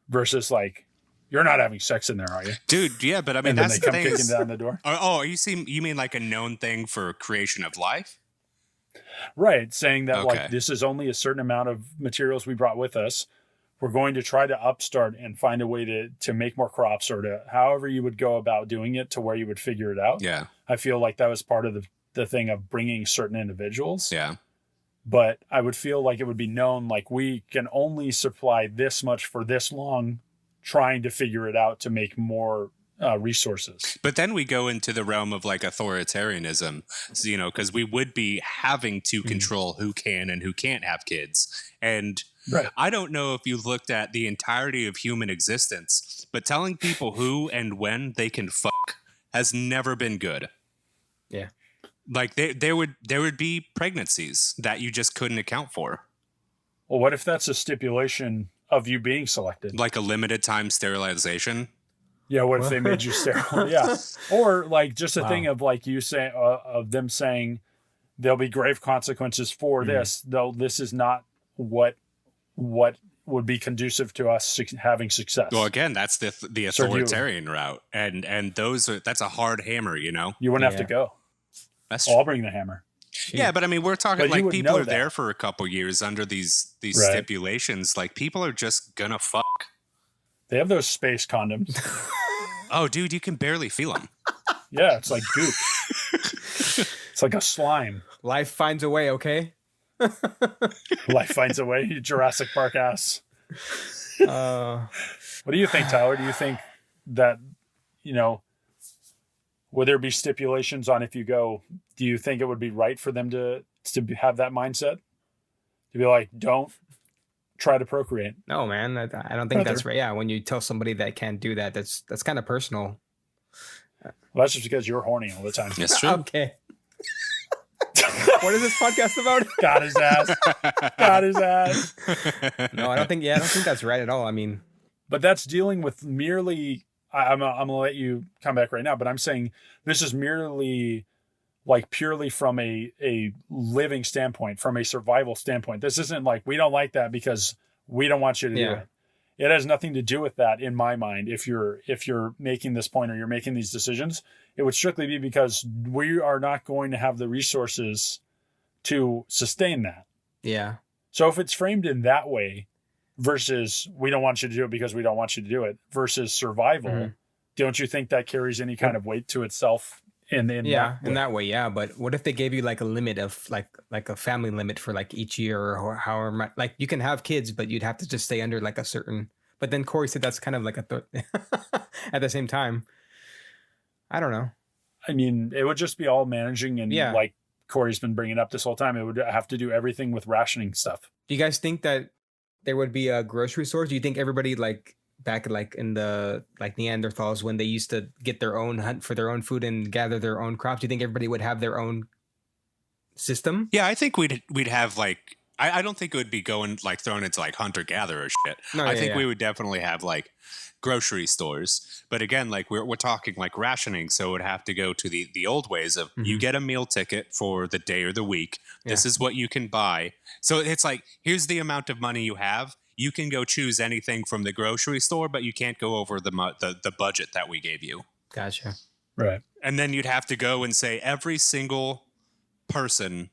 versus like, you're not having sex in there, are you, dude? Yeah, but I mean, and that's then they the come thing. Kicking down the door. Oh, you mean like a known thing for creation of life? Right, saying that like this is only a certain amount of materials we brought with us. We're going to try to upstart and find a way to make more crops, or to however you would go about doing it to where you would figure it out. Yeah, I feel like that was part of the thing of bringing certain individuals. Yeah, but I would feel like it would be known, like, we can only supply this much for this long, trying to figure it out to make more resources. But then we go into the realm of like authoritarianism, so, because we would be having to control who can and who can't have kids. And I don't know if you looked at the entirety of human existence, but telling people who and when they can fuck has never been good. Yeah. Like there would be pregnancies that you just couldn't account for. Well, what if that's a stipulation of you being selected? Like a limited time sterilization? Yeah, what if they made you sterile? Yeah. Or like just a thing of like you say, of them saying there'll be grave consequences for this, though this is not what would be conducive to us having success. Well, again, that's the authoritarian route. And that's a hard hammer, You wouldn't have to go. That's I'll bring the hammer. Yeah, but I mean, we're talking like people are there that. for a couple years under these stipulations. Like, people are just gonna fuck. They have those space condoms. Oh, dude, you can barely feel them. Yeah, it's like goop. It's like a slime. Life finds a way, okay? Life finds a way, you Jurassic Park ass. What do you think, Tyler? Do you think that, would there be stipulations on if you go? Do you think it would be right for them to have that mindset? To be like, don't try to procreate. No, man, I don't think that's right. Yeah, when you tell somebody that can't do that, that's kind of personal. Well, that's just because you're horny all the time. That's true. Okay. What is this podcast about? Got his ass. Got his ass. No, I don't think that's right at all. I mean, but that's dealing with merely. I'm gonna let you come back right now, but I'm saying this is merely like purely from a living standpoint, from a survival standpoint. This isn't like, we don't like that because we don't want you to do it. It has nothing to do with that in my mind. If you're making this point or you're making these decisions, it would strictly be because we are not going to have the resources to sustain that. Yeah. So if it's framed in that way versus we don't want you to do it because we don't want you to do it versus survival, don't you think that carries any kind of weight to itself? In that way, yeah. But what if they gave you like a limit of like a family limit for like each year or however much? Like, you can have kids, but you'd have to just stay under like a certain. But then Corey said that's kind of like at the same time. I don't know. I mean, it would just be all managing, and like Corey's been bringing up this whole time, it would have to do everything with rationing stuff. Do you guys think that there would be a grocery stores? Do you think everybody like back like in the like Neanderthals, when they used to get their own hunt for their own food and gather their own crops, do you think everybody would have their own system? Yeah, I think we'd have like I don't think it would be going like thrown into like hunter gatherer shit. No, I yeah, think yeah. we would definitely have like grocery stores. But again, like we're talking like rationing, so it would have to go to the old ways of you get a meal ticket for the day or the week. This is what you can buy. So it's like, here's the amount of money you have. You can go choose anything from the grocery store, but you can't go over the budget that we gave you. Gotcha. Right. And then you'd have to go and say every single person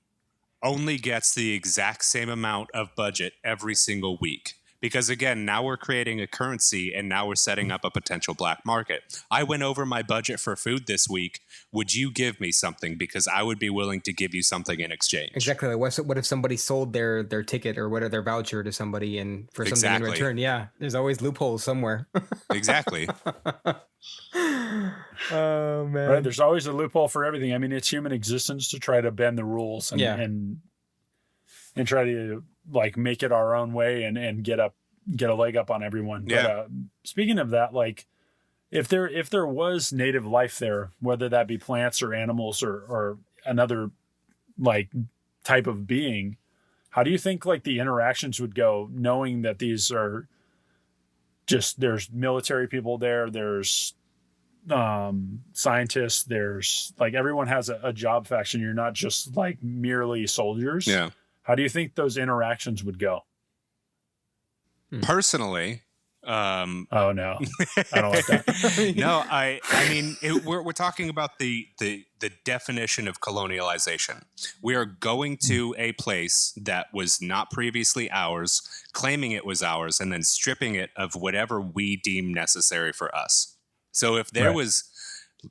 only gets the exact same amount of budget every single week. Because again, now we're creating a currency and now we're setting up a potential black market. I went over my budget for food this week. Would you give me something? Because I would be willing to give you something in exchange. Exactly. Like what if somebody sold their ticket or what, their voucher to somebody and for something in Exactly. return? Yeah, there's always loopholes somewhere. Exactly. Oh man. Right. There's always a loophole for everything. I mean, it's human existence to try to bend the rules and try to like make it our own way and get a leg up on everyone. Yeah. But speaking of that, like if there was native life there, whether that be plants or animals or another like type of being, how do you think like the interactions would go, knowing that these are just, there's military people there's scientists, there's like everyone has a job faction. You're not just like merely soldiers. Yeah. How do you think those interactions would go? Personally, Oh no, I don't like that. no, I mean, we're talking about the definition of colonialization. We are going to a place that was not previously ours, claiming it was ours, and then stripping it of whatever we deem necessary for us. So if there was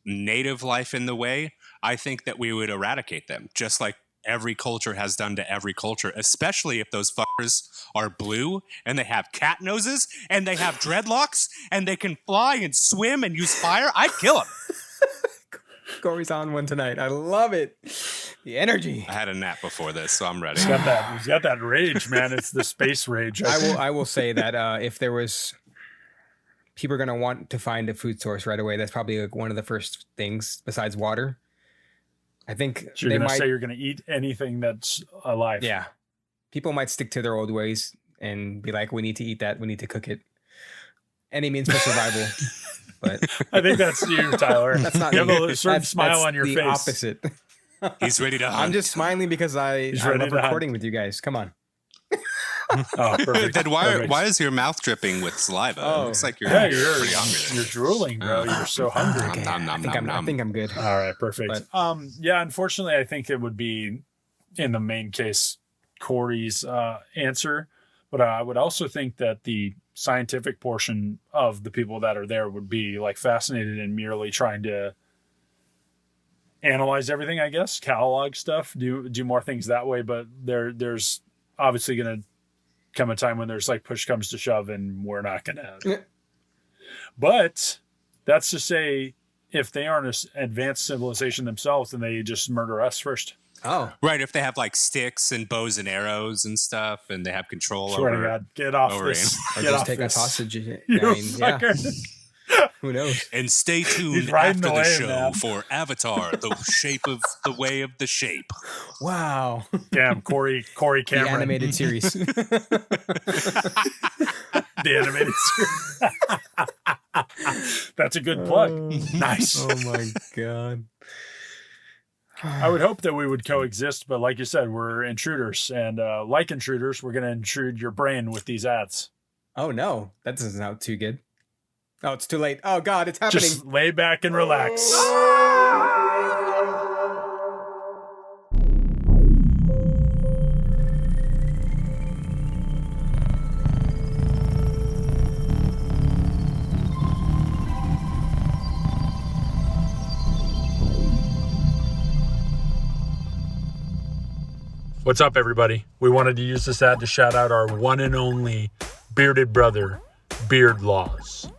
native life in the way, I think that we would eradicate them, just like every culture has done to every culture, especially if those fuckers are blue and they have cat noses and they have dreadlocks and they can fly and swim and use fire. I'd kill them. Corey's on one tonight. I love it. The energy. I had a nap before this, so I'm ready. He's got that rage, man. It's the space rage. I will say that if there was, people are going to want to find a food source right away. That's probably like one of the first things besides water. I think So you're going to say you're going to eat anything that's alive. Yeah. People might stick to their old ways and be like, we need to eat that. We need to cook it. Any means for survival. But I think that's you, Tyler. that's not You me. have a certain That's smile on your the face. opposite. He's ready to hunt. I'm just smiling because I He's ready love to hunt. recording with you guys. Come on. Oh, perfect. Then Perfect. why is your mouth dripping with saliva? Oh. It looks like you're Yeah, pretty hungry. you're drooling, bro. You're so hungry. Okay. Nom, nom, I think nom, I nom. think I'm good. All right, perfect. But- Yeah, unfortunately, I think it would be in the main case Corey's answer, but I would also think that the scientific portion of the people that are there would be like fascinated in merely trying to analyze everything. I guess catalog stuff, do more things that way. But there's obviously going to come a time when there's like push comes to shove, and we're not going to. Yeah. But that's to say, if they aren't an advanced civilization themselves, then they just murder us first. Oh. Right, if they have like sticks and bows and arrows and stuff, and they have control Swear to over. God, get off over this. Or Get just off take this. us hostage. You I mean, yeah. fucker. Who knows? And stay tuned He's riding after the the wave, show man. for Avatar: The Shape of the Way of the Shape. Wow. Damn, Corey The Cameron. animated series. The animated series. That's a good plug. Nice. Oh my God. I would hope that we would coexist, but like you said, we're intruders, and like intruders, we're going to intrude your brain with these ads. Oh no, that doesn't sound too good. Oh, it's too late. Oh God, it's happening. Just lay back and relax. What's up, everybody? We wanted to use this ad to shout out our one and only bearded brother, Beard Laws.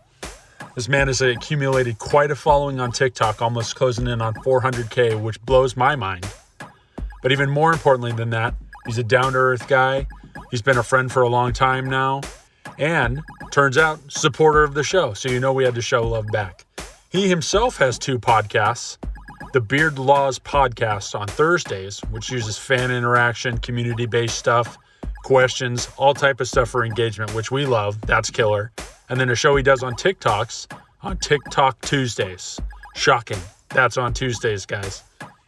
This man has accumulated quite a following on TikTok, almost closing in on 400K, which blows my mind. But even more importantly than that, he's a down-to-earth guy. He's been a friend for a long time now. And, turns out, supporter of the show, so you know we had to show love back. He himself has 2 podcasts. The Beard Laws podcast on Thursdays, which uses fan interaction, community-based stuff, questions, all type of stuff for engagement, which we love. That's killer. And then a show he does on TikToks on TikTok Tuesdays. Shocking. That's on Tuesdays, guys.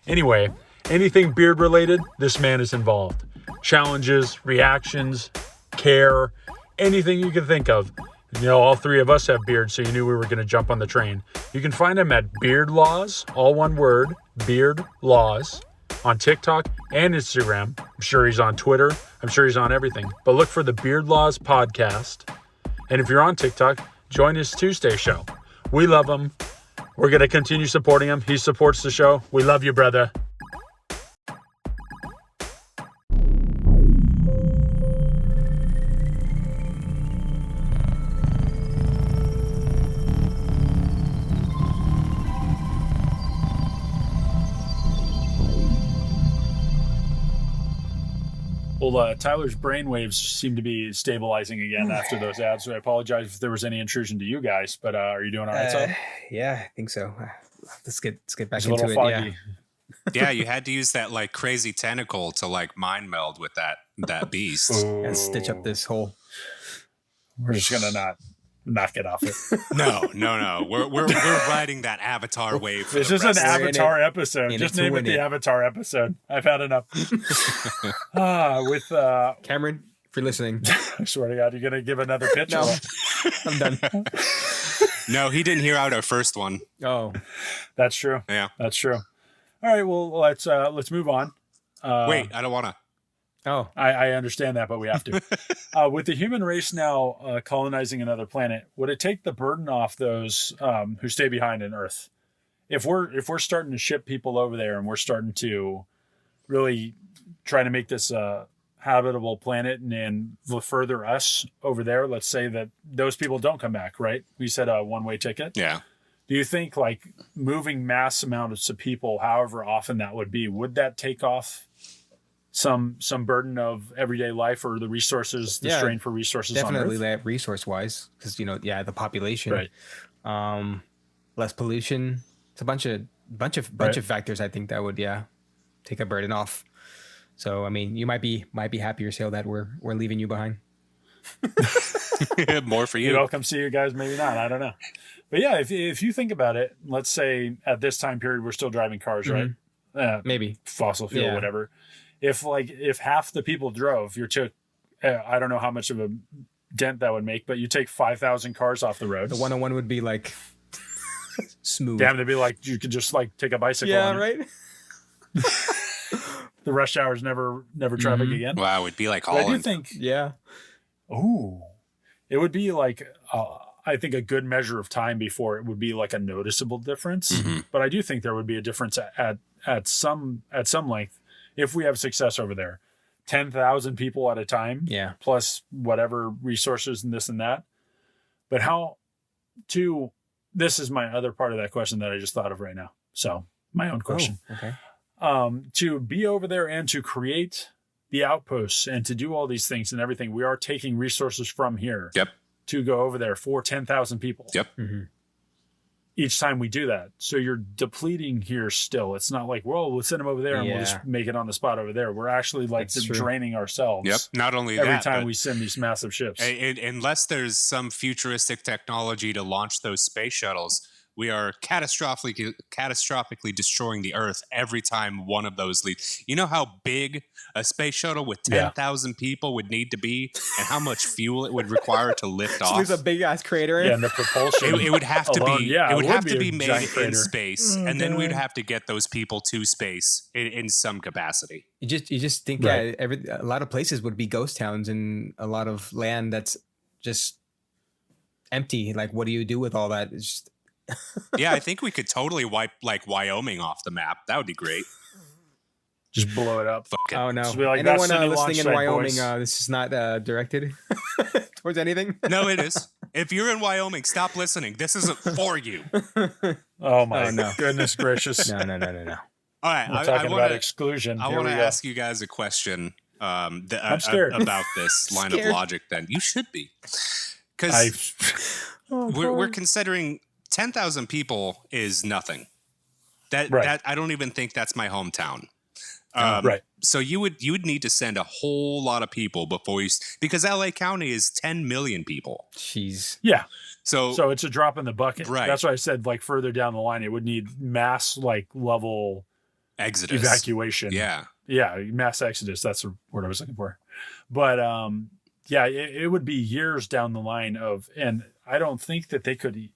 Anyway, anything beard related, this man is involved. Challenges, reactions, care, anything you can think of. You know, all three of us have beards, so you knew we were going to jump on the train. You can find him at Beard Laws, all one word, Beard Laws, on TikTok and Instagram. I'm sure he's on Twitter. I'm sure he's on everything. But look for the Beard Laws podcast. And if you're on TikTok, join his Tuesday show. We love him. We're going to continue supporting him. He supports the show. We love you, brother. Well, Tyler's brainwaves seem to be stabilizing again after those ads, so I apologize if there was any intrusion to you guys, but are you doing all right, so? Yeah, I think so. Let's get back It's into a little it. foggy. Yeah, you had to use that like crazy tentacle to like mind meld with that beast. Yeah. And stitch up this hole. We're just going to not get off it. No. We're riding that Avatar wave. This is an Avatar episode. Just name it the Avatar episode. I've had enough. With Cameron, if you're listening. I swear to God, you're going to give another pitch? No, I'm done. No, he didn't hear out our first one. Oh, that's true. Yeah, that's true. All right, well, let's move on. Wait, I don't want to. Oh, I understand that, but we have to. With the human race now colonizing another planet, would it take the burden off those who stay behind in Earth? If we're starting to ship people over there and we're starting to really try to make this a habitable planet and further us over there, let's say that those people don't come back, right? We said a one-way ticket. Yeah. Do you think like moving mass amounts of people, however often that would be, would that take off some burden of everyday life or the resources, the strain for resources definitely on Earth? that resource wise, because the population, right? Less pollution. It's a bunch of factors. I think that would take a burden off. So I mean, you might be happier, Cale, that we're leaving you behind. More for you. Maybe I'll come see you guys. Maybe not. I don't know. But yeah, if you think about it, let's say at this time period we're still driving cars, right? Maybe fossil fuel, whatever. If half the people drove, you took, I don't know how much of a dent that would make, but you take 5,000 cars off the road. The 101 would be like smooth. Damn, they'd be like, you could just like take a bicycle. Yeah, right. The rush hours never traffic again. Wow, it'd be like Holland. I do think, it would be like, I think a good measure of time before it would be like a noticeable difference. Mm-hmm. But I do think there would be a difference at some length if we have success over there. 10,000 people at a time, plus whatever resources and this and that. But this is my other part of that question that I just thought of right now. So my own question. Oh, okay. To be over there and to create the outposts and to do all these things and everything, we are taking resources from here. Yep. To go over there for 10,000 people. Yep. Mm-hmm. Each time we do that. So you're depleting here still. It's not like, well, we'll send them over there and we'll just make it on the spot over there. We're actually like draining ourselves. Yep. Not only every that, time we send these massive ships. Unless there's some futuristic technology to launch those space shuttles, we are catastrophically destroying the Earth every time one of those leaves. You know how big a space shuttle with 10,000 people would need to be, and how much fuel it would require to lift off. There's a big ass crater. And the propulsion. It would have to alone, be. it would have to be be made in space, and then we'd have to get those people to space in some capacity. You just think a lot of places would be ghost towns and a lot of land that's just empty. Like, what do you do with all that? It's just yeah, I think we could totally wipe like Wyoming off the map. That would be great. Just blow it up. Fuck it. Oh no! Like, anyone listening in Wyoming, this is not directed towards anything. No, it is. If you're in Wyoming, stop listening. This isn't for you. Oh my goodness gracious! No. All right, we're talking about exclusion. I want to ask you guys a question. I'm scared about this line of logic. Then you should be, because we're considering 10,000 people is nothing. That I don't even think that's my hometown. Right. So you would need to send a whole lot of people before because LA County is 10 million people. Jeez. Yeah. So So it's a drop in the bucket. Right. That's why I said like further down the line, it would need mass like level exodus. evacuation. Yeah. Yeah. Mass exodus. That's the word I was looking for. But yeah, it would be years down the line and I don't think that they could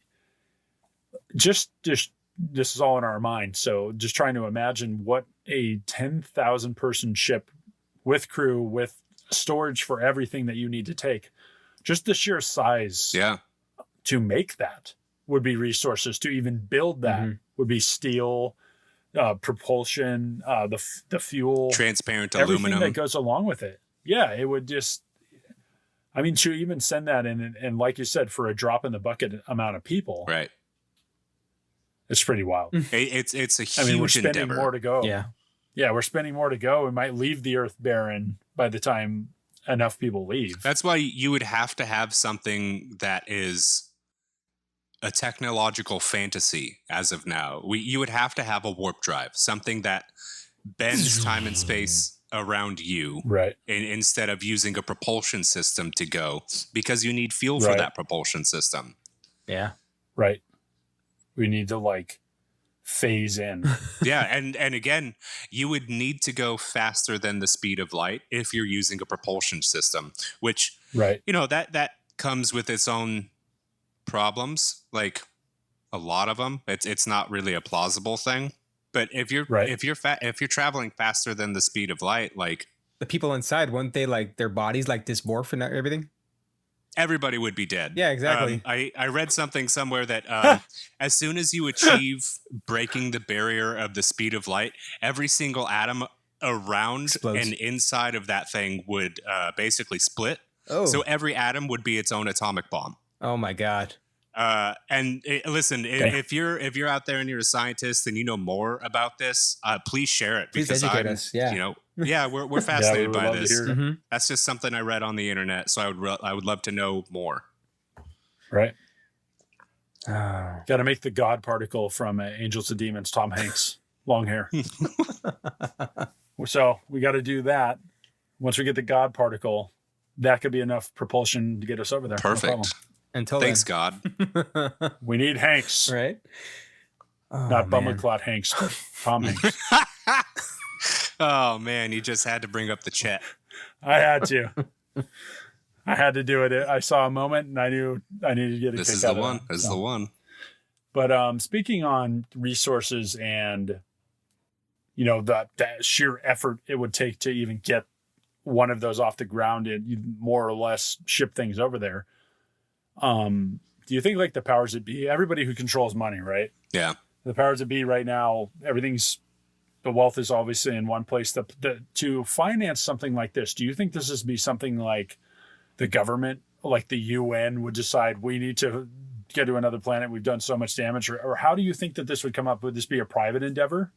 just this is all in our mind. So just trying to imagine what a 10,000 person ship with crew, with storage for everything that you need to take, just the sheer size to make that would be resources. To even build that would be steel, propulsion, the fuel, transparent everything aluminum that goes along with it. Yeah, it would just, I mean, to even send that in, and like you said, for a drop in the bucket amount of people, right? It's pretty wild. It's a huge I mean, we're spending endeavor. more to go. Yeah, we're spending more to go. We might leave the Earth barren by the time enough people leave. That's why you would have to have something that is a technological fantasy as of now. You would have to have a warp drive, something that bends time and space around you, right? Instead of using a propulsion system to go, because you need fuel for that propulsion system. Yeah, right. We need to like phase in. Yeah, and again, you would need to go faster than the speed of light if you're using a propulsion system, which that comes with its own problems, like a lot of them. It's not really a plausible thing. But if you're if you're traveling faster than the speed of light, like the people inside, wouldn't they like their bodies like dysmorph and everything? Everybody would be dead. Yeah, exactly. I read something somewhere that as soon as you achieve breaking the barrier of the speed of light, every single atom around explodes. And inside of that thing would basically split. Oh. So every atom would be its own atomic bomb. Oh my God. Listen, if you're out there and you're a scientist and you know more about this, please share it. Please educate us. Yeah. We're fascinated by this. Mm-hmm. That's just something I read on the internet, so I would love to know more. Right. Got to make the God particle from Angels and Demons. Tom Hanks, long hair. So we got to do that. Once we get the God particle, that could be enough propulsion to get us over there. Perfect. Until thanks, then. God. We need Hanks, right? Not Bumbleclot Hanks. Tom Hanks. Oh man, you just had to bring up the chat. I had to. I had to do it. I saw a moment and I knew I needed to get a this kick is out the of one. it. This is the one. But speaking on resources and that sheer effort it would take to even get one of those off the ground and more or less ship things over there. Do you think like the powers that be, everybody who controls money, right? Yeah. The powers that be right now, the wealth is obviously in one place. To finance something like this, do you think this is be something like the government, like the UN would decide we need to get to another planet? We've done so much damage. Or how do you think that this would come up? Would this be a private endeavor?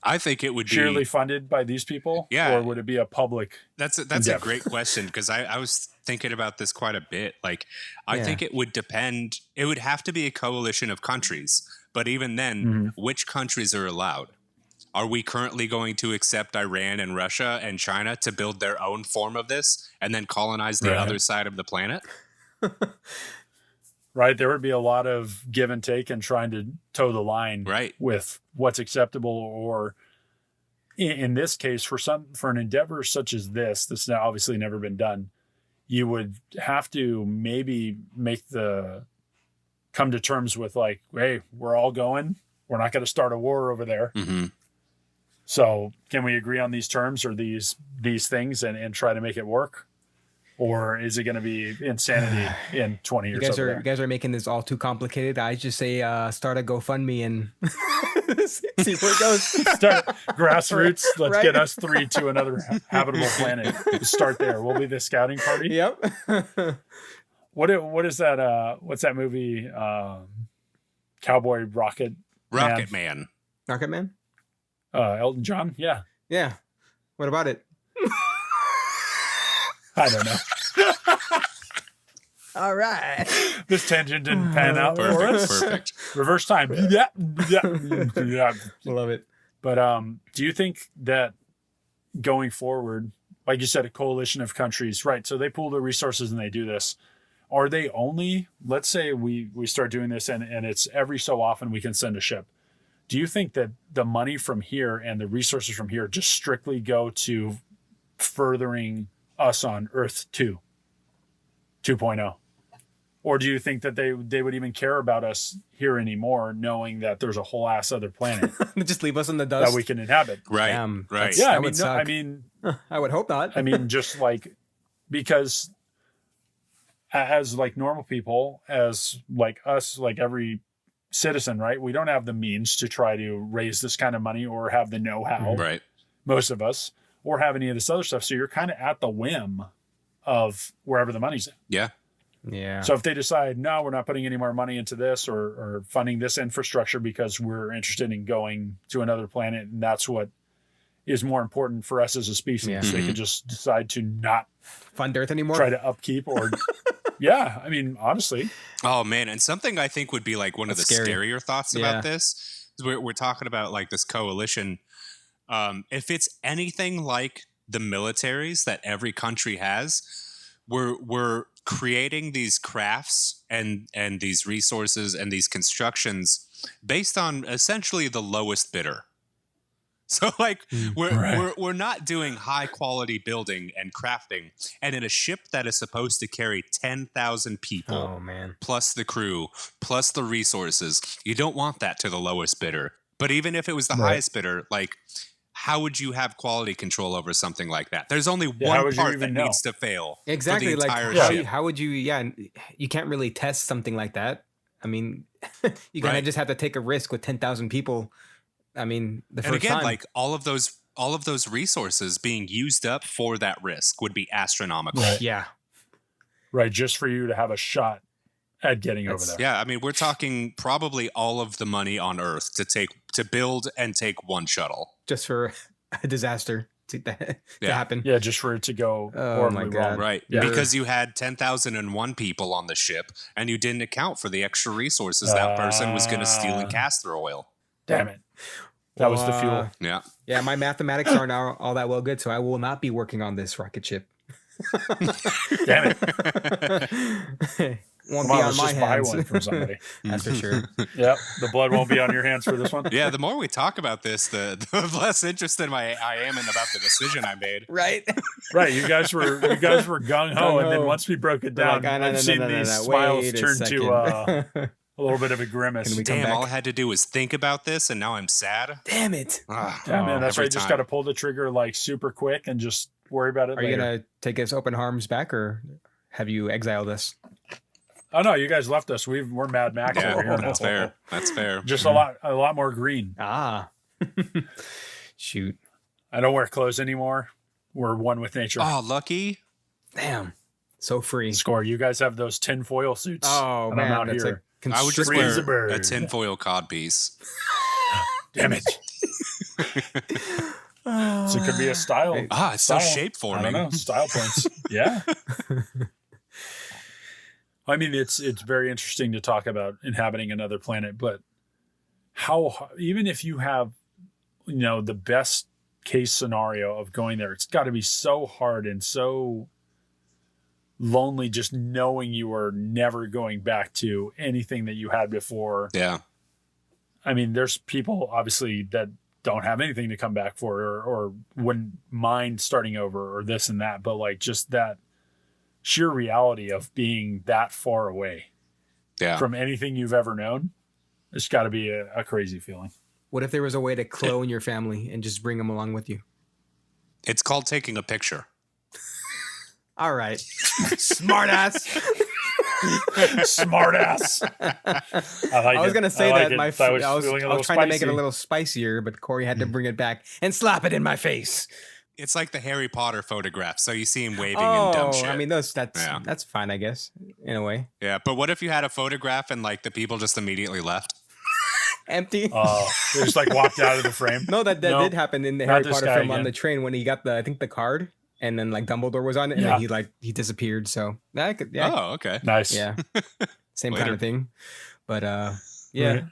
I think it would be purely funded by these people. Yeah. Or would it be a public? That's a great question, because I was thinking about this quite a bit. Like, I think it would depend. It would have to be a coalition of countries. But even then, which countries are allowed? Are we currently going to accept Iran and Russia and China to build their own form of this and then colonize the other side of the planet? Right. There would be a lot of give and take and trying to toe the line with what's acceptable, or in this case, for an endeavor such as this, that's now obviously never been done, you would have to maybe come to terms with like, hey, we're all going. We're not going to start a war over there. Mm-hmm. So can we agree on these terms or these things and try to make it work? Or is it going to be insanity in 20 years? You guys are making this all too complicated. I just say start a GoFundMe and see where it goes. Start grassroots. Let's get us three to another habitable planet. Start there. We'll be the scouting party. Yep. What is that? What's that movie? Cowboy Rocket Man. Rocket Man? Elton John? Yeah. Yeah. What about it? I don't know. All right. This tangent didn't pan out for us. Perfect. Reverse time. Yeah. Love it. But do you think that going forward, like you said, a coalition of countries, right? So they pool their resources and they do this. Are they only, let's say we start doing this and it's every so often we can send a ship. Do you think that the money from here and the resources from here just strictly go to furthering us on Earth 2.0? Or do you think that they would even care about us here anymore, knowing that there's a whole ass other planet Just leave us in the dust that we can inhabit? Right. Right. Yeah, I mean, I would hope not. I mean, just like, because as like normal people, as like us, like every citizen, right? We don't have the means to try to raise this kind of money or have the know-how, Right. most of us, or have any of this other stuff. So you're kind of at the whim of wherever the money's at. Yeah. Yeah. So if they decide, no, we're not putting any more money into this or funding this infrastructure because we're interested in going to another planet, and that's what is more important for us as a species. Yeah. They could just decide to not Fund Earth anymore? try to upkeep or yeah, I mean, honestly. Oh man, and something I think would be like one That's of the scary. scarier thoughts Yeah. about this is we're talking about like this coalition. If it's anything like the militaries that every country has, we're creating these crafts and these resources and these constructions based on essentially the lowest bidder. So like we're not doing high quality building and crafting, and in a ship that is supposed to carry 10,000 people, Oh, man. plus the crew, plus the resources, you don't want that to the lowest bidder. But even if it was the Right. highest bidder, like how would you have quality control over something like that? There's only Yeah, how one would you part that even know? needs to fail. Exactly. For the Like, entire how, ship. would you, you can't really test something like that. I mean, you kind of Right. just have to take a risk with 10,000 people. I mean, the And first again, time. like all of those resources being used up for that risk would be astronomical. Right. Yeah. Right, just for you to have a shot at getting over there. Yeah, I mean, we're talking probably all of the money on Earth to build and take one shuttle. Just for a disaster to Yeah. happen. Yeah, just for it to go Oh, horribly my God. wrong. Right. Yeah. Because you had 10,001 people on the ship and you didn't account for the extra resources that person was going to steal and cast through oil. Damn it. That was the Well, fuel. Yeah. Yeah, my mathematics aren't all that well good, so I will not be working on this rocket ship. Damn it. Won't Come be on, on let's my just buy hands. one from somebody. That's for sure. Yep, the blood won't be on your hands for this one. Yeah, the more we talk about this, the less interested I am in about the decision I made. Right? Right, you guys were gung ho, and then Gung-ho. once we broke it We're down, like, I've seen these smiles wait a turn to second. a little bit of a grimace. Can we come Damn, back? all I had to do was think about this and now I'm sad. Damn it. Ah, Yeah, man, that's why every you just time. got to pull the trigger like super quick and just worry about it Are later. you going to take us open arms back, or have you exiled us? Oh no, you guys left us. We're Mad Max Yeah, over here now. that's fair. That's fair. Just a lot more green. Ah. Shoot. I don't wear clothes anymore. We're one with nature. Oh, lucky. Damn. So free. Score. You guys have those tinfoil suits. Oh, and I'm man. out That's here. like I would just Free as a wear a bird. tinfoil codpiece. Damn it. So it could be a style. Hey, Ah, it's so style- shape I forming. don't know. Style points. Yeah. I mean, it's very interesting to talk about inhabiting another planet, but how, even if you have, the best case scenario of going there, it's got to be so hard and so lonely just knowing you are never going back to anything that you had before. Yeah. I mean, there's people obviously that don't have anything to come back for or wouldn't mind starting over or this and that, but like just that sheer reality of being that far away Yeah. from anything you've ever known, it's got to be a crazy feeling. What if there was a way to clone your family and just bring them along with you? It's called taking a picture. All right. Smart ass. Smart ass. I was going to say that I was feeling a little trying to make it a spicy. little spicier, but Corey had to bring it back and slap it in my face. It's like the Harry Potter photograph. So you see him waving and dumb shit. I mean, that's Yeah. that's fine, I guess, in a way. Yeah, but what if you had a photograph and like the people just immediately left? Empty. They just like walked out of the frame. No, that No, did happen in the not Harry this Potter guy film on again. the train when he got the card, and then like Dumbledore was on it, and Yeah. then he disappeared. So that could, Oh, okay. Nice. yeah, same Later. kind of thing. But yeah, Right.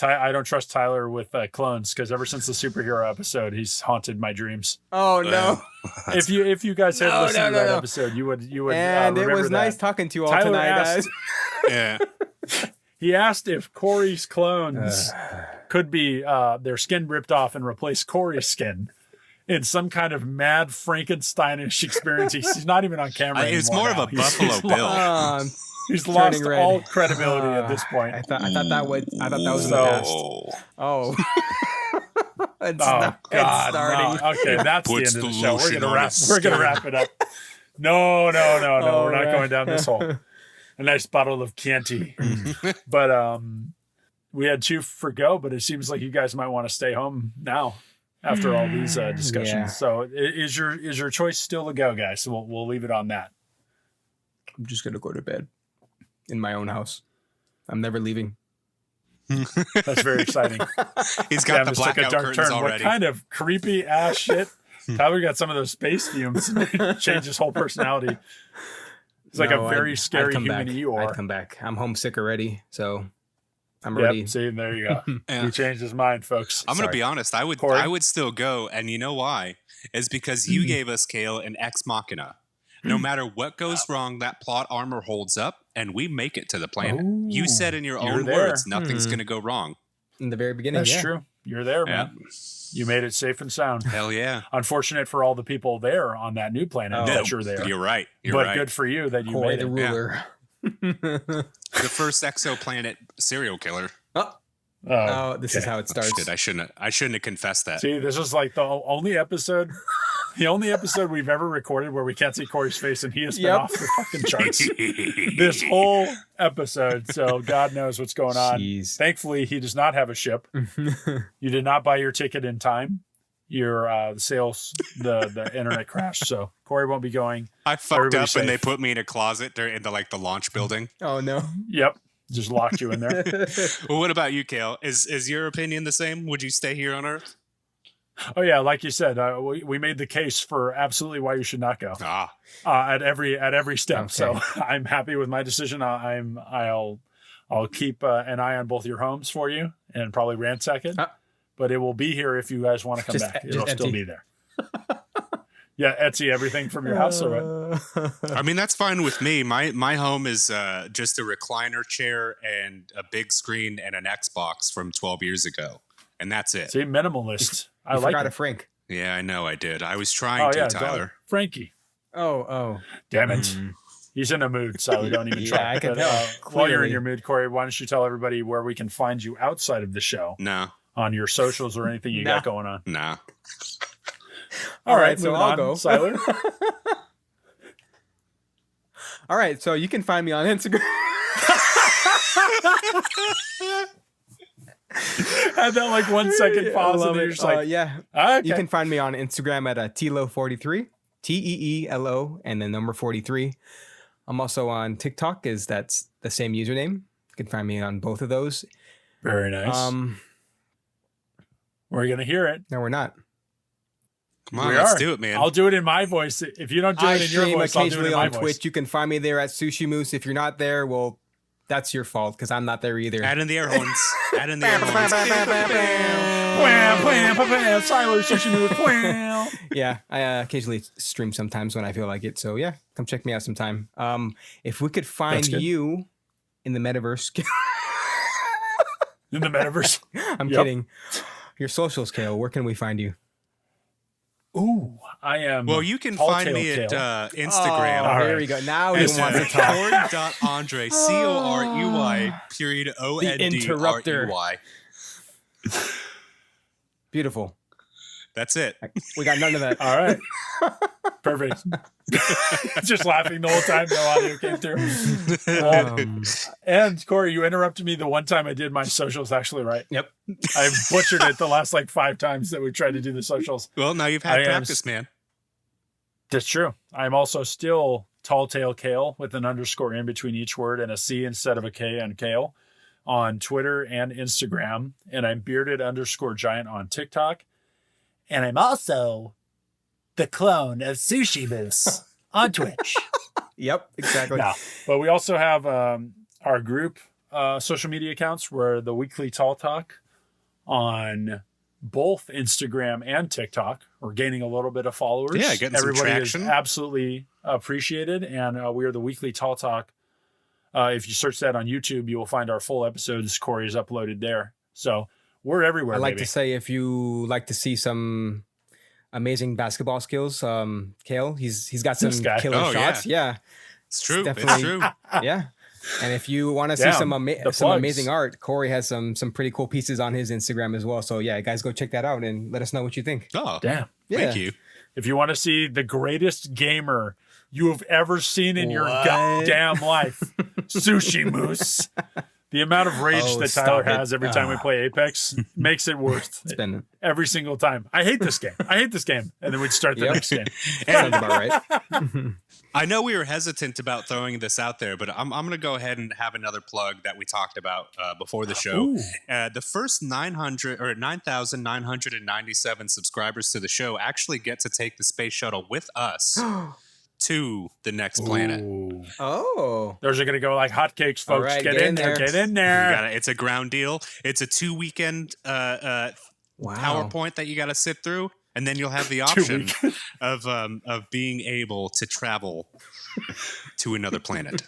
I don't trust Tyler with clones because ever since the superhero episode, he's haunted my dreams. Oh no! If you guys had listened to that episode, you would. And it was that. nice talking to you all Tyler tonight, asked, guys. Yeah. He asked if Corey's clones could be their skin ripped off and replace Corey's skin in some kind of mad Frankensteinish experience. He's not even on camera anymore. It's more now. of a Buffalo Bill. He's lost red. all credibility at this point. I thought that was in the past. Oh. It's God! starting. No. Okay, that's the Puts end of the the show. lotion on his We're gonna wrap it up. No. We're not right. going down this hole. A nice bottle of Chianti. But we had two for go, but it seems like you guys might want to stay home now after all these discussions. Yeah. So is your choice still to go, guys? So we'll leave it on that. I'm just gonna go to bed in my own house. I'm never leaving. That's very exciting. He's got the this took blackout curtains already. What kind of creepy ass shit? Tyler got some of those space fumes. Changed his whole personality. It's like a very scary human Eeyore. I'd come back. I'm homesick already, so I'm ready. Yep, see, there you go. Yeah. He changed his mind, folks. I'm going to be honest. Corey? I would still go. And you know why? It's because you gave us, Cale, an ex machina. No matter what goes wrong, that plot armor holds up and we make it to the planet. Ooh, You said in your own there. words, nothing's going to go wrong. In the very beginning, That's yeah. true. You're there, man. You made it safe and sound. Hell yeah. Unfortunate for all the people there on that new planet that you're there. You're right. You're but right. good for you that you Corey made the it. ruler. The first exoplanet serial killer. Oh, this is how it starts. Shit, I shouldn't have confessed that. See, this is like the only episode we've ever recorded where we can't see Corey's face and he has been off the fucking charts this whole episode. So God knows what's going on. Jeez. Thankfully, he does not have a ship. You did not buy your ticket in time. Your the internet crashed. So Corey won't be going. I fucked Everybody's up and they safe. put me in a closet in the launch building. Oh no. Yep. Just locked you in there. Well, what about you, Cale? Is your opinion the same? Would you stay here on Earth? Oh yeah, like you said, we made the case for absolutely why you should not go at every step. Okay. So I'm happy with my decision. I'll keep an eye on both your homes for you and probably ransack it, but it will be here if you guys want to come back. It'll still be there. Yeah, Etsy everything from your house or what? I mean, that's fine with me. My home is just a recliner chair and a big screen and an Xbox from 12 years ago, and that's it. See, minimalist. I You like forgot it. a Frank. Yeah, I know I did. I was trying to, Tyler. Frankie. Oh. Damn it. He's in a mood, so we don't even Yeah, try. I can But, tell, while you're in clearly. your mood, Corey, why don't you tell everybody where we can find you outside of the show No, on your socials or anything you got going on? nah. All right, so moving I'll on. go. Siler. All right, so you can find me on Instagram. Had that like 1 second pause and then you're just like, yeah. okay. You can find me on Instagram at Telo43, TEELO, and then number 43. I'm also on TikTok, that's the same username. You can find me on both of those. Very nice. We're gonna hear it. No, we're not. Come on, We let's are. do it, man. I'll do it in my voice. If you don't do I it in your stream voice, I'll do it occasionally in my on voice. Twitch. You can find me there at Sushi Moose. If you're not there, well, that's your fault because I'm not there either. Add in the air horns. Add in the air horns. Wham, wham, wham, wham, Siler, sushi move, wham. Yeah, I occasionally stream sometimes when I feel like it. So yeah, come check me out sometime. If we could find That's good. you in the metaverse, In the metaverse. I'm Yep. kidding. Your social scale, where can we find you? Ooh, I am. Well, you can Tall find Tale me at Cale. Instagram. All There right. we go. Now he It's, wants to talk. Corey.Andre, COREY, period interrupter. ONDREY. Beautiful. That's it. We got none of that. All right. Perfect. Just laughing the whole time. No audio came through. And Corey, you interrupted me the one time I did my socials actually right. Yep. I butchered it the last like 5 times that we tried to do the socials. Well, now you've had I am practice, man. That's true. I'm also still Tall Tale Cale with an underscore in between each word and a C instead of a K on Cale on Twitter and Instagram. And I'm bearded_giant on TikTok. And I'm also the clone of Sushi Moose on Twitch. Yep, exactly. No, but we also have our group social media accounts. We're the Weekly Tall Talk on both Instagram and TikTok. We're gaining a little bit of followers. Yeah, getting some Everybody traction. is absolutely appreciated. And we are the Weekly Tall Talk. If you search that on YouTube, you will find our full episodes. Corey is uploaded there. So we're everywhere. I like baby. to say, if you like to see some amazing basketball skills, Cale, he's got some This guy. killer Oh, shots. Yeah. It's true. It's definitely- true. Yeah. And if you want to see Damn, some the some plugs. amazing art, Corey has some pretty cool pieces on his Instagram as well. So yeah, guys, go check that out and let us know what you think. Oh, Damn. Yeah. thank you. If you want to see the greatest gamer you have ever seen in your What? goddamn life, Sushi Moose. The amount of rage Oh, that stop Tyler it. has every time we play Apex makes it worth It's it been every single time. I hate this game. I hate this game. And then we'd start the Yep. next game. sounds about right. I know we were hesitant about throwing this out there, but I'm going to go ahead and have another plug that we talked about before the show. Ooh. The first 9,997 subscribers to the show actually get to take the space shuttle with us to the next planet. Ooh. Oh. Those are going to go like hotcakes, folks. All right, get in there. Get in You there. gotta, it's a ground deal. It's a 2-weekend Wow. PowerPoint that you got to sit through, and then you'll have the 2 option weeks. of being able to travel to another planet.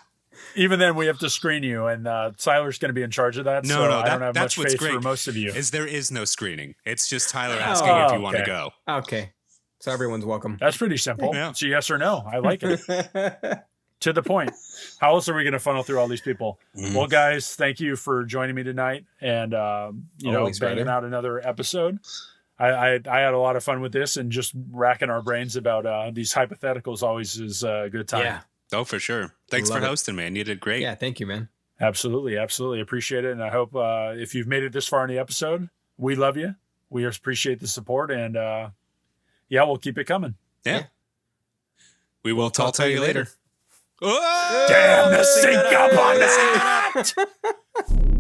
Even then, we have to screen you, and Tyler's going to be in charge of that. No, so no, I don't have that's much what's faith great. for most of you. Is there is no screening. It's just Tyler asking if you want to okay. go. Okay. So everyone's welcome. That's pretty simple. Yeah. It's a yes or no. I like it. To the point. How else are we going to funnel through all these people? Well, guys, thank you for joining me tonight and, Always, banging brother. out another episode. I had a lot of fun with this, and just racking our brains about these hypotheticals always is a good time. Yeah. Oh, for sure. Thanks Love for it. hosting, man. You did great. Yeah. Thank you, man. Absolutely. Absolutely. Appreciate it. And I hope if you've made it this far in the episode, we love you. We appreciate the support. And we'll keep it coming. Yeah. We will talk to you later. Damn, the sync up on that!